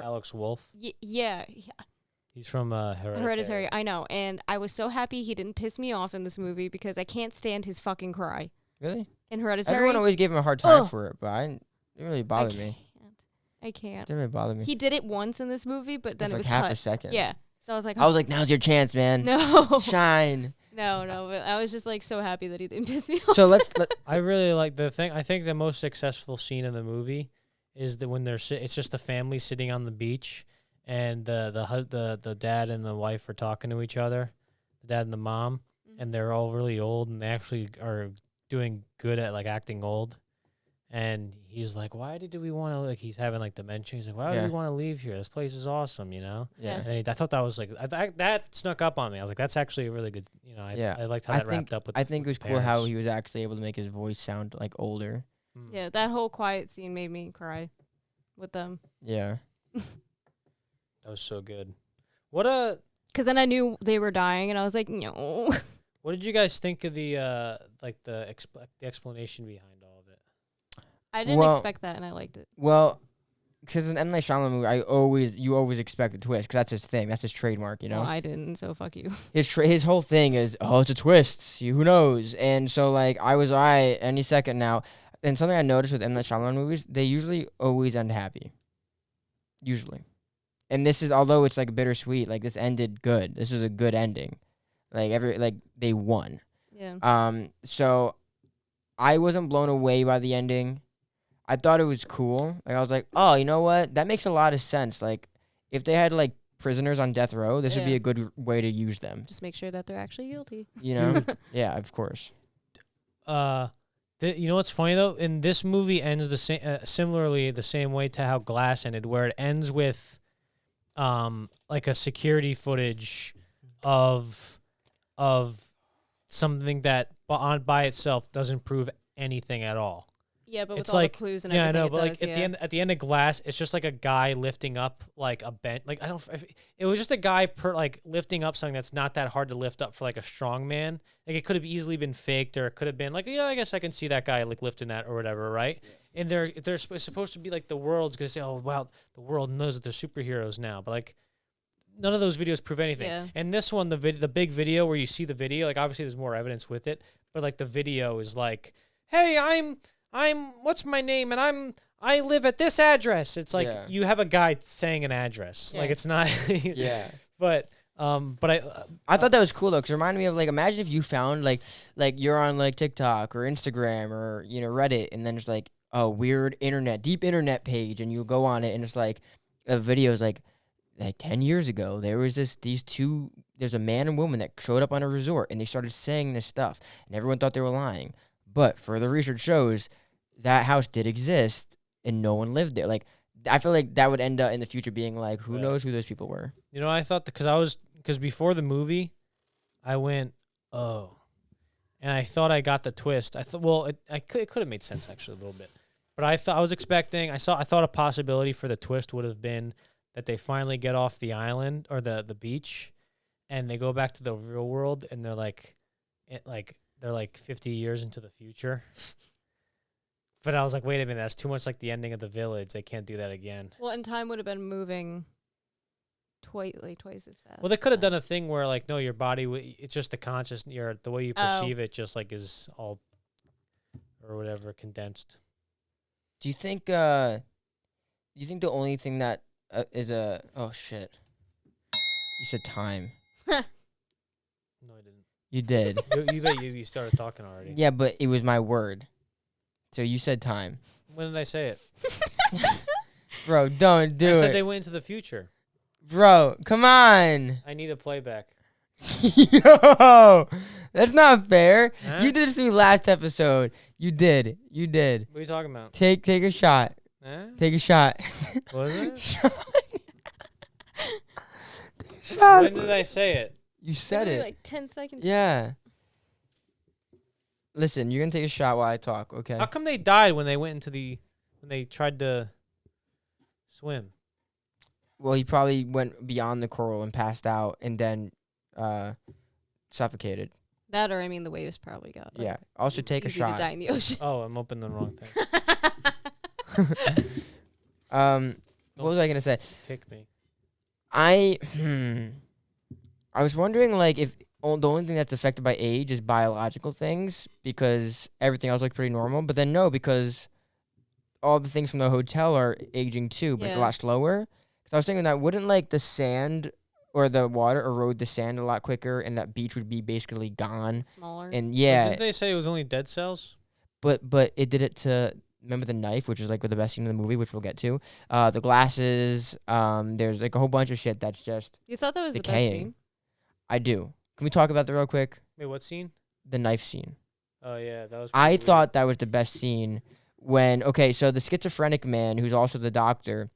Speaker 1: Alex Wolff.
Speaker 8: Yeah,
Speaker 1: He's from Hereditary.
Speaker 8: Hereditary. I know, and I was so happy he didn't piss me off in this movie because I can't stand his fucking cry
Speaker 7: Really?
Speaker 8: in Hereditary.
Speaker 7: Everyone always gave him a hard time
Speaker 8: Ugh.
Speaker 7: for it, but it didn't really bother me.
Speaker 8: I can't.
Speaker 7: Didn't really bother me.
Speaker 8: He did it once in this movie, but then
Speaker 7: It's
Speaker 8: it
Speaker 7: like
Speaker 8: was
Speaker 7: half
Speaker 8: cut.
Speaker 7: a second.
Speaker 8: Yeah. So I was like,
Speaker 7: I was like, now's your chance, man.
Speaker 8: no,
Speaker 7: Shine.
Speaker 8: no. But I was just like so happy that he didn't piss me off.
Speaker 7: So let
Speaker 1: I really like the thing. I think the most successful scene in the movie is that when it's just the family sitting on the beach, and the dad and the wife are talking to each other, the dad and the mom, and they're all really old, and they actually are doing good at like acting old. And he's like, why did we want to, like, he's having like dementia. He's like, why do
Speaker 7: Yeah.
Speaker 1: we want to leave here? This place is awesome, you know?
Speaker 7: Yeah.
Speaker 1: And I thought that was like, that snuck up on me. I was like, that's actually a really good, you know, I liked how that wrapped up with
Speaker 7: I
Speaker 1: the-
Speaker 7: think it was
Speaker 1: with
Speaker 7: cool how
Speaker 1: parents.
Speaker 7: he was actually able to make his voice sound like older.
Speaker 1: Mm.
Speaker 8: Yeah, that whole quiet scene made me cry with them.
Speaker 7: Yeah.
Speaker 1: That was so good. What
Speaker 8: Because then I knew they were dying, and I was like, no.
Speaker 1: What did you guys think of the like the explanation behind all of it?
Speaker 8: I didn't
Speaker 7: Well-
Speaker 8: expect that, and I liked it.
Speaker 7: Well, since it's an M. Night Shyamalan movie, you always expect a twist because that's his thing. That's his trademark, you know.
Speaker 8: No, I didn't, so fuck you.
Speaker 7: His whole thing is, oh, it's a twist. Who knows? And so like I was any second now. And something I noticed with M. Night Shyamalan movies, they usually always end happy. Usually. And this is, although it's like bittersweet, like this ended good. This is a good ending. Like they won.
Speaker 8: Yeah.
Speaker 7: So I wasn't blown away by the ending. I thought it was cool. Like I was like, oh, you know what? That makes a lot of sense. Like if they had like prisoners on death row, this would be
Speaker 8: Yeah.
Speaker 7: a good way to use them.
Speaker 8: Just make sure that they're actually guilty.
Speaker 7: You know? Yeah, of course.
Speaker 1: You know what's funny though? In this movie ends the same, similarly the same way to how Glass ended, where it ends with, like a security footage of something that by itself doesn't prove anything at all.
Speaker 8: Yeah, but with
Speaker 1: it's
Speaker 8: all
Speaker 1: like
Speaker 8: the clues and
Speaker 1: yeah, I
Speaker 8: everything
Speaker 1: know,
Speaker 8: it
Speaker 1: but like
Speaker 8: does,
Speaker 1: at the end of Glass, it's just like a guy lifting up like a bench. Like I don't, it was just a guy like lifting up something that's not that hard to lift up for like a strong man. Like it could have easily been faked, or it could have been like, yeah, I guess I can see that guy like lifting that or whatever, right? Yeah. And they're supposed to be like the world's gonna say, oh wow, the world knows that they're superheroes now, but like none of those videos prove anything.
Speaker 8: Yeah.
Speaker 1: And this one, the big video where you see the video, like obviously there's more evidence with it, but like the video is like, hey, I'm what's my name, and I live at this address. It's like you have a guy saying an address.
Speaker 8: Yeah.
Speaker 1: Like it's not.
Speaker 7: Yeah.
Speaker 1: But
Speaker 7: I thought that was cool though, because it reminded me of like, imagine if you found like you're on like TikTok or Instagram or Reddit, and then there's like a weird deep internet page, and you go on it, and it's like a video is like 10 years ago there was there's a man and woman that showed up on a resort, and they started saying this stuff, and everyone thought they were lying. But further research shows that house did exist and no one lived there. Like, I feel like that would end up in the future being like, who knows who those people were?
Speaker 1: You know, I thought because before the movie, I went, oh, and I thought I got the twist. I thought, well, it could have made sense actually a little bit, but I thought a possibility for the twist would have been that they finally get off the island or the beach, and they go back to the real world, and they're like 50 years into the future. But I was like, wait a minute, that's too much like the ending of The Village. They can't do that again.
Speaker 8: Well, and time would have been moving twice as fast.
Speaker 1: Well, they could have done a thing where like, no, your body, it's just the the way you perceive it just like is all, or whatever, condensed.
Speaker 7: Do you think the only thing that is oh shit, you said time.
Speaker 1: No, I didn't.
Speaker 7: You did.
Speaker 1: you started talking already.
Speaker 7: Yeah, but it was my word. So you said time.
Speaker 1: When did I say it?
Speaker 7: Bro, don't do
Speaker 1: I
Speaker 7: it.
Speaker 1: said they went into the future.
Speaker 7: Bro, come on.
Speaker 1: I need a playback.
Speaker 7: Yo, that's not fair.
Speaker 1: Huh?
Speaker 7: You did this to me last episode. You did.
Speaker 1: What are you talking about?
Speaker 7: Take a shot.
Speaker 1: Huh?
Speaker 7: Take a shot.
Speaker 1: Was it?
Speaker 7: Shot.
Speaker 1: When did I say it?
Speaker 7: You said
Speaker 8: Literally
Speaker 7: it.
Speaker 8: like 10 seconds.
Speaker 7: Yeah. Listen, you're gonna take a shot while I talk, okay?
Speaker 1: How come they died when they went into when they tried to swim?
Speaker 7: Well, he probably went beyond the coral and passed out, and then suffocated.
Speaker 8: That, or I mean, the waves probably got.
Speaker 7: Yeah. Also, take a
Speaker 8: easy to
Speaker 7: shot.
Speaker 8: die in the ocean.
Speaker 1: Oh, I'm opening the wrong thing.
Speaker 7: What was I gonna say?
Speaker 1: Kick me.
Speaker 7: I was wondering, like, if the only thing that's affected by age is biological things, because everything else looks pretty normal. But then no, because all the things from the hotel are aging too, but a lot slower. Because I was thinking that wouldn't like the sand or the water erode the sand a lot quicker, and that beach would be basically gone.
Speaker 8: Smaller.
Speaker 7: And
Speaker 1: Didn't they say it was only dead cells?
Speaker 7: but it did it to. Remember the knife, which is like the best scene in the movie, which we'll get to. The glasses. There's like a whole bunch of shit that's just
Speaker 8: You thought that was
Speaker 7: decaying.
Speaker 8: the best scene?
Speaker 7: I do. Can we talk about that real quick?
Speaker 1: Wait, what scene?
Speaker 7: The knife scene.
Speaker 1: Oh yeah, that was.
Speaker 7: I
Speaker 1: pretty
Speaker 7: thought that was the best scene when so the schizophrenic man, who's also the doctor,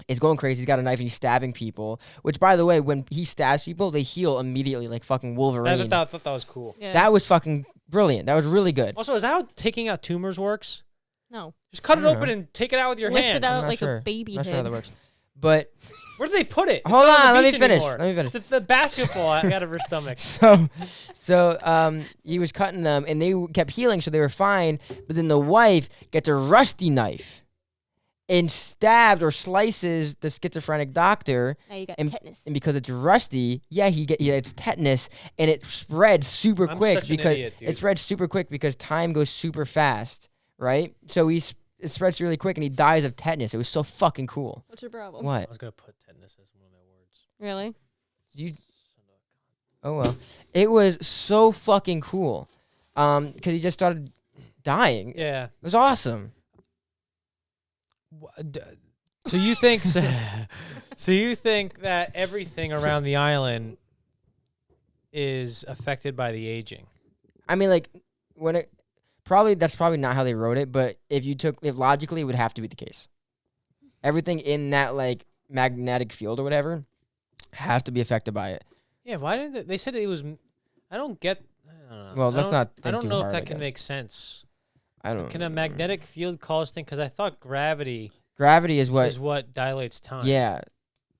Speaker 7: is going crazy. He's got a knife and he's stabbing people. Which, by the way, when he stabs people, they heal immediately, like fucking Wolverine.
Speaker 1: I thought that was cool.
Speaker 8: Yeah.
Speaker 7: That was fucking brilliant. That was really good.
Speaker 1: Also, is that how taking out tumors works?
Speaker 8: No.
Speaker 1: Just cut it
Speaker 7: I don't
Speaker 1: open
Speaker 7: know.
Speaker 1: and take it out with your
Speaker 8: Lift
Speaker 1: hands.
Speaker 8: it out
Speaker 7: I'm not
Speaker 8: like
Speaker 7: sure.
Speaker 8: a baby
Speaker 7: Not
Speaker 8: head.
Speaker 7: sure how that works. But
Speaker 1: Where do they put it? It's
Speaker 7: Hold
Speaker 1: not
Speaker 7: on,
Speaker 1: the
Speaker 7: let me
Speaker 1: beach
Speaker 7: finish.
Speaker 1: anymore.
Speaker 7: Let me finish.
Speaker 1: It's the basketball out of her stomach.
Speaker 7: so he was cutting them, and they kept healing, so they were fine. But then the wife gets a rusty knife and stabs or slices the schizophrenic doctor.
Speaker 8: Now you got
Speaker 7: And,
Speaker 8: tetanus.
Speaker 7: and because it's rusty, he gets tetanus, and it spreads super
Speaker 1: I'm
Speaker 7: quick
Speaker 1: such an
Speaker 7: because
Speaker 1: idiot, dude.
Speaker 7: it spreads super quick because time goes super fast, right? So it spreads really quick, and he dies of tetanus. It was so fucking cool.
Speaker 8: What's your problem?
Speaker 1: I
Speaker 7: What?
Speaker 1: was gonna put tetanus as one of my words.
Speaker 8: Really?
Speaker 7: Oh well, it was so fucking cool, because he just started dying.
Speaker 1: Yeah.
Speaker 7: It was awesome.
Speaker 1: So you think so you think that everything around the island is affected by the aging?
Speaker 7: I mean, like that's probably not how they wrote it, but if logically, it would have to be the case. Everything in that like magnetic field or whatever has to be affected by it.
Speaker 1: Yeah, why didn't they said it was I don't get I don't know.
Speaker 7: Well, let's not
Speaker 1: I
Speaker 7: think
Speaker 1: don't
Speaker 7: too
Speaker 1: know
Speaker 7: hard,
Speaker 1: if
Speaker 7: I
Speaker 1: that can
Speaker 7: guess.
Speaker 1: make sense.
Speaker 7: I don't.
Speaker 1: Can a magnetic field cause thing? Because I thought gravity
Speaker 7: Gravity is
Speaker 1: is
Speaker 7: what.
Speaker 1: what dilates time.
Speaker 7: Yeah.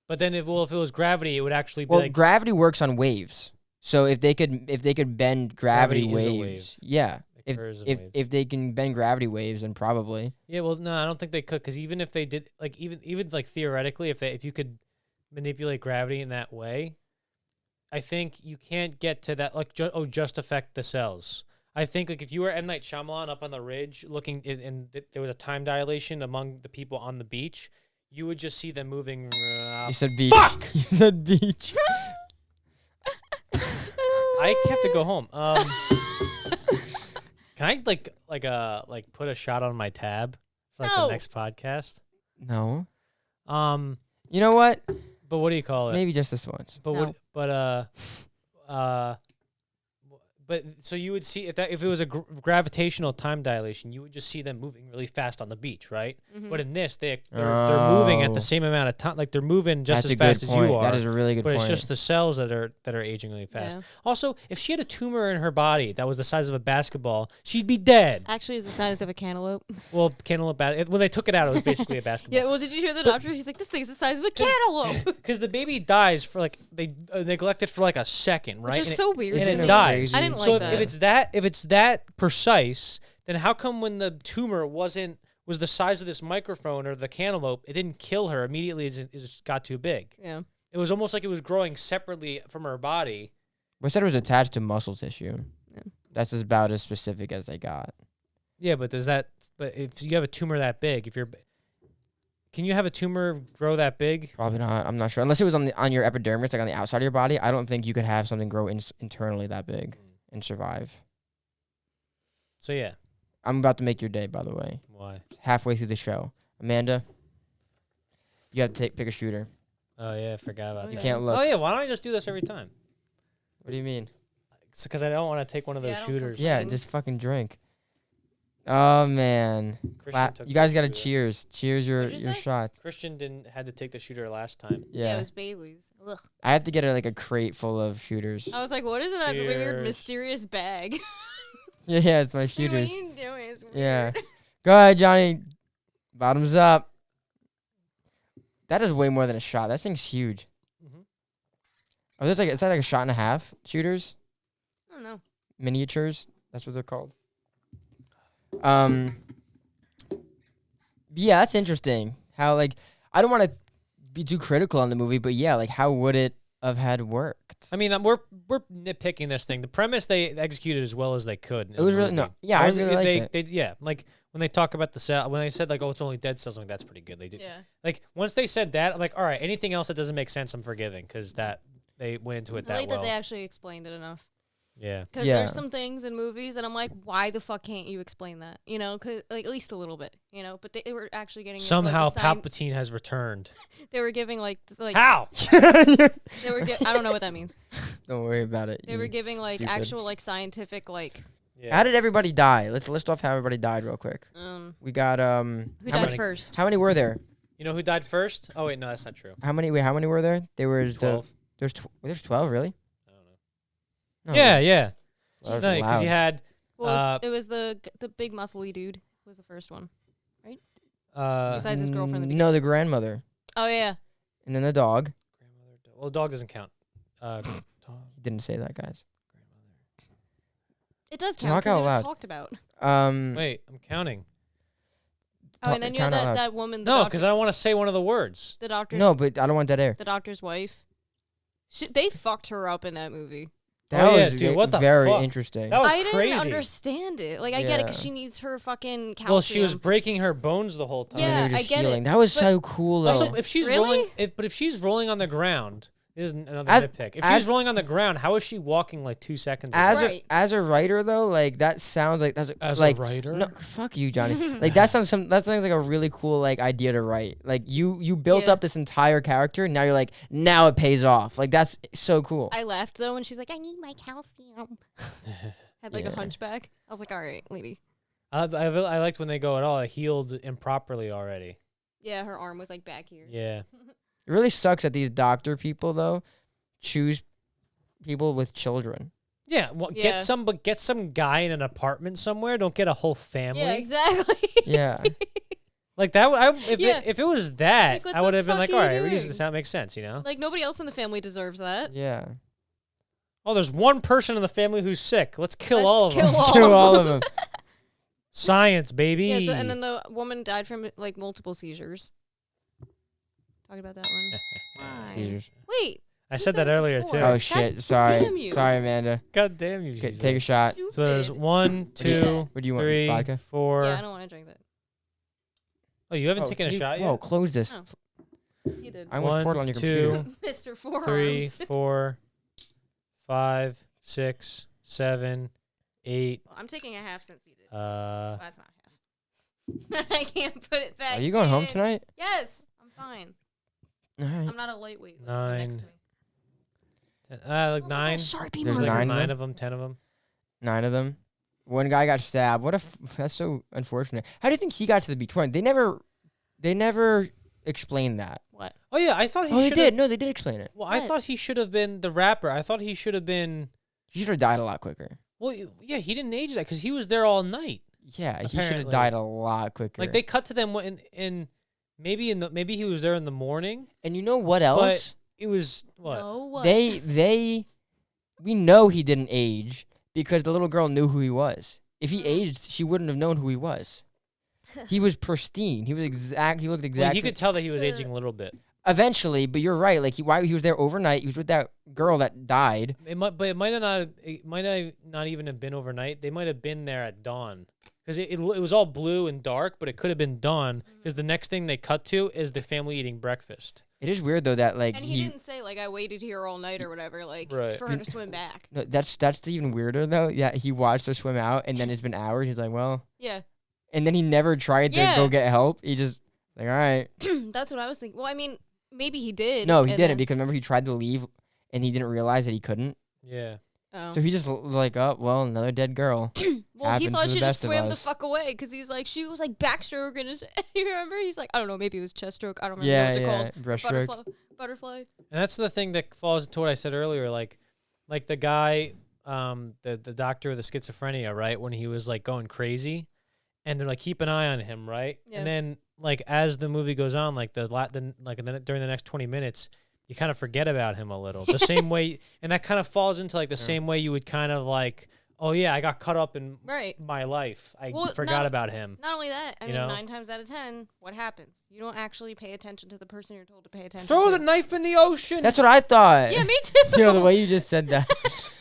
Speaker 1: But then if it was gravity, it would actually be
Speaker 7: Well,
Speaker 1: like
Speaker 7: gravity works on waves. So if they could bend gravity,
Speaker 1: Gravity is a
Speaker 7: waves,
Speaker 1: wave.
Speaker 7: yeah.
Speaker 1: It
Speaker 7: If
Speaker 1: occurs in
Speaker 7: if
Speaker 1: waves.
Speaker 7: if they can bend gravity waves, then probably.
Speaker 1: Yeah, well, no, I don't think they could, because even if they did, like, even like theoretically, if you could manipulate gravity in that way, I think you can't get to that, like, just affect the cells. I think, like, if you were M. Night Shyamalan up on the ridge looking, and there was a time dilation among the people on the beach, you would just see them moving.
Speaker 7: You said beach.
Speaker 1: Fuck!
Speaker 7: You said beach.
Speaker 1: I have to go home. Can I like put a shot on my tab for like
Speaker 8: No.
Speaker 1: the next podcast?
Speaker 7: No.
Speaker 1: Um,
Speaker 7: You know what?
Speaker 1: but what do you call it?
Speaker 7: Maybe just this once.
Speaker 1: But
Speaker 8: No.
Speaker 1: but so you would see if it was a gravitational time dilation, you would just see them moving really fast on the beach, right?
Speaker 8: Mhm.
Speaker 1: But in this, they're moving at
Speaker 7: Oh.
Speaker 1: the same amount of time, like they're moving just
Speaker 7: That's
Speaker 1: as
Speaker 7: a
Speaker 1: fast
Speaker 7: good
Speaker 1: as
Speaker 7: point.
Speaker 1: you are.
Speaker 7: That is a really good
Speaker 1: but
Speaker 7: point.
Speaker 1: it's just the cells that are aging really fast.
Speaker 8: Yeah.
Speaker 1: Also, if she had a tumor in her body that was the size of a basketball, she'd be dead.
Speaker 8: Actually, it's the size of a cantaloupe.
Speaker 1: Well, cantaloupe. When they took it out, it was basically a basketball.
Speaker 8: Yeah, well, did you hear the doctor? He's like, this thing's the size of a cantaloupe.
Speaker 1: Because the baby dies for like they neglect it for like a second, right?
Speaker 8: Which is
Speaker 1: And
Speaker 8: so weird
Speaker 1: and
Speaker 8: to
Speaker 1: it
Speaker 8: me.
Speaker 1: dies.
Speaker 8: I didn't
Speaker 1: So
Speaker 8: like
Speaker 1: if,
Speaker 8: that.
Speaker 1: if it's that precise, then how come when the tumor was the size of this microphone or the cantaloupe, it didn't kill her immediately as it got too big?
Speaker 8: Yeah.
Speaker 1: It was almost like it was growing separately from her body.
Speaker 7: We said it was attached to muscle tissue.
Speaker 8: Yeah.
Speaker 7: That's about as specific as they got.
Speaker 1: Yeah, but but if you have a tumor that big, can you have a tumor grow that big?
Speaker 7: Probably not. I'm not sure. Unless it was on your epidermis, like on the outside of your body. I don't think you could have something grow internally that big and survive.
Speaker 1: So yeah,
Speaker 7: I'm about to make your day, by the way.
Speaker 1: why?
Speaker 7: Halfway through the show. Amanda, you have to pick a shooter.
Speaker 1: Oh yeah, I forgot about
Speaker 8: You
Speaker 1: that.
Speaker 7: You can't look.
Speaker 1: Oh yeah, why don't I just do this every time?
Speaker 7: What do you mean?
Speaker 1: Because I don't want to take one of
Speaker 8: Yeah,
Speaker 1: those
Speaker 8: I don't
Speaker 1: shooters.
Speaker 7: Yeah,
Speaker 8: Fine.
Speaker 7: just fucking drink. Oh, man.
Speaker 1: Christian took
Speaker 7: You guys
Speaker 1: the
Speaker 7: got to
Speaker 1: shooter.
Speaker 7: cheers. Cheers your
Speaker 8: What'd you say?
Speaker 7: shot.
Speaker 1: Christian had to take the shooter last time.
Speaker 8: Yeah, it
Speaker 7: Yeah.
Speaker 8: was Bailey's. Ugh.
Speaker 7: I have to get a crate full of shooters.
Speaker 8: I was like, what is that weird
Speaker 1: Cheers.
Speaker 8: mysterious bag?
Speaker 7: Yeah, it's my
Speaker 8: Dude,
Speaker 7: shooters.
Speaker 8: what are you doing? It's
Speaker 7: Yeah.
Speaker 8: weird.
Speaker 7: Go ahead, Johnny. Bottoms up. That is way more than a shot. That thing's huge.
Speaker 1: Mhm.
Speaker 7: Oh, is that like a shot and a half shooters?
Speaker 8: I don't know.
Speaker 7: Miniatures. That's what they're called. Yeah, that's interesting. How I don't want to be too critical on the movie, but yeah, how would it have had worked?
Speaker 1: I mean, we're nitpicking this thing. The premise they executed as well as they could.
Speaker 7: It was really yeah, I really liked it.
Speaker 1: Yeah, like when they talk about the cell, when they said oh, it's only dead cells, I'm like that's pretty good. They did
Speaker 8: Yeah.
Speaker 1: like once they said that, I'm like, all right, anything else that doesn't make sense, I'm forgiving because that they went into it
Speaker 8: I
Speaker 1: that
Speaker 8: like
Speaker 1: well.
Speaker 8: that they actually explained it enough.
Speaker 1: Yeah.
Speaker 8: Because
Speaker 7: Yeah.
Speaker 8: there's some things in movies that I'm like, why the fuck can't you explain that? You know, 'cause, at least a little bit, But they were actually getting into,
Speaker 1: Somehow
Speaker 8: the
Speaker 1: Palpatine has returned.
Speaker 8: They were giving
Speaker 1: How?
Speaker 8: they were I don't know what that means.
Speaker 7: Don't worry about it.
Speaker 8: They were
Speaker 7: you
Speaker 8: giving
Speaker 7: stupid.
Speaker 8: actual scientific
Speaker 1: Yeah.
Speaker 7: How did everybody die? Let's list off how everybody died real quick. We got
Speaker 8: who
Speaker 7: how
Speaker 8: died
Speaker 7: many,
Speaker 8: first?
Speaker 7: how many were there?
Speaker 1: You know who died first? Oh wait, no, that's not true.
Speaker 7: How many were there? There was
Speaker 1: 12.
Speaker 7: there's 12, really?
Speaker 1: I don't know.
Speaker 7: No.
Speaker 1: Yeah, yeah.
Speaker 7: Well, that's
Speaker 1: Because you
Speaker 7: loud.
Speaker 1: had
Speaker 8: Well, it was the big muscly dude was the first one. Besides his girlfriend in the
Speaker 7: No, the grandmother.
Speaker 8: Oh yeah.
Speaker 7: And then the dog.
Speaker 1: well, dog doesn't count. Dog.
Speaker 7: He didn't say that, guys.
Speaker 8: It does
Speaker 7: Talk
Speaker 8: count because
Speaker 7: out
Speaker 8: it was
Speaker 7: loud.
Speaker 8: talked about.
Speaker 1: Wait, I'm counting.
Speaker 8: Oh, and then you had
Speaker 7: count out loud.
Speaker 8: that woman, the
Speaker 1: No,
Speaker 8: doctor,
Speaker 1: because I don't want to say one of the words.
Speaker 8: the doctor's
Speaker 7: No, but I don't want that air.
Speaker 8: the doctor's wife. They fucked her up in that movie.
Speaker 7: That
Speaker 1: Oh, yeah,
Speaker 7: was
Speaker 1: dude, what the
Speaker 7: very
Speaker 1: fuck?
Speaker 7: interesting.
Speaker 1: That was
Speaker 8: I
Speaker 1: crazy.
Speaker 8: didn't understand it. Like I get it because
Speaker 7: Yeah.
Speaker 8: she needs her fucking calcium.
Speaker 1: Well, she was breaking her bones the whole time.
Speaker 8: Yeah,
Speaker 7: And they were
Speaker 8: I
Speaker 7: just
Speaker 8: get it,
Speaker 7: healing. That was
Speaker 8: but-
Speaker 7: so cool, though.
Speaker 1: Also, if she's
Speaker 8: Really?
Speaker 1: rolling, rolling on the ground, this is another
Speaker 7: As-
Speaker 1: nitpick. If
Speaker 7: as-
Speaker 1: she's rolling on the ground, how is she walking like 2 seconds?
Speaker 7: as
Speaker 8: Right.
Speaker 7: as a writer, though, that sounds like that's
Speaker 1: As
Speaker 7: like
Speaker 1: a writer,
Speaker 7: no, fuck you, Johnny. That sounds like a really cool idea to write. You built
Speaker 8: Yeah.
Speaker 7: up this entire character, and now you're now it pays off. That's so cool.
Speaker 8: I laughed though when she's like, "I need my calcium." Had a
Speaker 7: Yeah.
Speaker 8: hunchback. I was like, "All right, lady."
Speaker 1: I liked when they go at all. It healed improperly already.
Speaker 8: Yeah, her arm was back here.
Speaker 1: Yeah,
Speaker 7: It really sucks that these doctor people though choose people with children.
Speaker 1: Yeah, well,
Speaker 8: Yeah.
Speaker 1: get some guy in an apartment somewhere. Don't get a whole family.
Speaker 8: Yeah, exactly.
Speaker 7: Yeah.
Speaker 1: Like that.
Speaker 8: Yeah.
Speaker 1: If it was that,
Speaker 8: Like, what
Speaker 1: I
Speaker 8: the
Speaker 1: would have been
Speaker 8: fuck
Speaker 1: like,
Speaker 8: are
Speaker 1: all
Speaker 8: you
Speaker 1: right, we're using
Speaker 8: doing?
Speaker 1: this. That makes sense, you know.
Speaker 8: Like nobody else in the family deserves that.
Speaker 7: Yeah.
Speaker 1: Oh, there's one person in the family who's sick. Let's kill
Speaker 8: Let's
Speaker 1: all of
Speaker 8: kill
Speaker 1: them.
Speaker 8: all
Speaker 7: Kill
Speaker 8: of
Speaker 7: all
Speaker 8: them.
Speaker 7: of them.
Speaker 1: Science, baby.
Speaker 8: Yeah, so, and then the woman died from like multiple seizures. Talking about that one. Why?
Speaker 7: Seizures.
Speaker 8: Wait.
Speaker 1: I
Speaker 8: you
Speaker 1: said that
Speaker 8: it
Speaker 1: earlier
Speaker 8: before.
Speaker 1: too.
Speaker 7: Oh
Speaker 8: God
Speaker 7: shit! Sorry,
Speaker 8: damn you.
Speaker 7: sorry, Amanda.
Speaker 1: God damn you.
Speaker 7: Okay,
Speaker 1: she
Speaker 7: take a
Speaker 1: said.
Speaker 7: shot.
Speaker 1: So there's
Speaker 8: Stupid.
Speaker 1: 1, 2,
Speaker 7: What do you want?
Speaker 1: 3,
Speaker 7: Vodka?
Speaker 1: 4.
Speaker 8: Yeah, I don't want to drink that.
Speaker 1: Oh, you haven't
Speaker 7: Oh,
Speaker 1: taken
Speaker 7: can
Speaker 1: a
Speaker 7: you-
Speaker 1: shot
Speaker 7: Whoa,
Speaker 1: yet?
Speaker 7: close this.
Speaker 8: Oh. He did.
Speaker 7: I almost
Speaker 1: 1,
Speaker 7: poured it on your
Speaker 1: 2,
Speaker 7: computer.
Speaker 8: Mr. Forearms.
Speaker 1: 3, 4, 5, 6, 7, 8.
Speaker 8: Well, I'm taking a half since he did.
Speaker 1: Uh,
Speaker 8: That's not half. I can't put it back.
Speaker 7: Are you going home
Speaker 8: in.
Speaker 7: tonight?
Speaker 8: Yes, I'm fine.
Speaker 7: All right.
Speaker 8: I'm not a lightweight. Like the next
Speaker 1: 9.
Speaker 8: to me.
Speaker 1: Like
Speaker 8: Smells
Speaker 1: 9.
Speaker 8: Like a Sharpie
Speaker 7: There's
Speaker 1: There's
Speaker 8: marker.
Speaker 1: like
Speaker 7: 9 of
Speaker 1: 9
Speaker 7: them?
Speaker 1: of them, 10 of them.
Speaker 7: 9 of them. One guy got stabbed. That's so unfortunate. How do you think he got to the beach? One, they never explained that.
Speaker 8: What?
Speaker 1: Oh yeah, I thought he
Speaker 7: Oh, they
Speaker 1: should
Speaker 7: did. No, they did explain it.
Speaker 1: Well, I
Speaker 8: What?
Speaker 1: thought he should have been the rapper. I thought he should have been.
Speaker 7: He should have died a lot quicker.
Speaker 1: Well, yeah, he didn't age that because he was there all night.
Speaker 7: Yeah, he should have
Speaker 1: Apparently.
Speaker 7: died a lot quicker.
Speaker 1: Like they cut to them in maybe he was there in the morning.
Speaker 7: and you know what else?
Speaker 1: But it was what?
Speaker 8: No, what?
Speaker 7: We know he didn't age because the little girl knew who he was. If he aged, she wouldn't have known who he was. He was pristine. He looked
Speaker 1: Well,
Speaker 7: exactly.
Speaker 1: you could tell that he was aging a little bit.
Speaker 7: Eventually, but you're right. Like he was there overnight. He was with that girl that died.
Speaker 1: It might not even have been overnight. They might have been there at dawn because it was all blue and dark, but it could have been dawn because the next thing they cut to is the family eating breakfast.
Speaker 7: It is weird though that like
Speaker 8: And he didn't say like I waited here all night or whatever, like
Speaker 1: Right.
Speaker 8: for her to swim back.
Speaker 7: No, that's even weirder though. Yeah, he watched her swim out, and then it's been hours. He's like, well,
Speaker 8: Yeah,
Speaker 7: and then he never tried to
Speaker 8: Yeah.
Speaker 7: go get help. He just like, all right.
Speaker 8: that's what I was thinking. Well, I mean, maybe he did.
Speaker 7: No, he
Speaker 8: and
Speaker 7: didn't
Speaker 8: then-
Speaker 7: because remember he tried to leave, and he didn't realize that he couldn't.
Speaker 1: Yeah.
Speaker 8: Oh.
Speaker 7: So he just was like, oh well, another dead girl.
Speaker 8: Well, he
Speaker 7: happens
Speaker 8: thought
Speaker 7: to the
Speaker 8: she just
Speaker 7: best of
Speaker 8: swam the
Speaker 7: us.
Speaker 8: fuck away because he's like she was like backstroke and you remember he's like I don't know maybe it was chest stroke I don't remember
Speaker 7: Yeah,
Speaker 8: what they're
Speaker 7: yeah,
Speaker 8: called
Speaker 7: breaststroke.
Speaker 8: butterfly.
Speaker 1: And that's the thing that falls into what I said earlier, like the guy, the doctor of the schizophrenia, right? When he was like going crazy, and they're like keep an eye on him, right?
Speaker 8: Yeah.
Speaker 1: And then like as the movie goes on, like during the next 20 minutes, you kind of forget about him a little. The same way, and that kind of falls into like the same way you would kind of like, oh yeah, I got caught up in
Speaker 8: Right.
Speaker 1: my life. I
Speaker 8: Well,
Speaker 1: forgot
Speaker 8: not-
Speaker 1: about him.
Speaker 8: Not only that, I
Speaker 1: You
Speaker 8: mean,
Speaker 1: know?
Speaker 8: 9 times out of 10, what happens? You don't actually pay attention to the person you're told to pay attention
Speaker 1: Throw
Speaker 8: to.
Speaker 1: the knife in the ocean.
Speaker 7: That's what I thought.
Speaker 8: Yeah, me too.
Speaker 7: Yo, the way you just said that.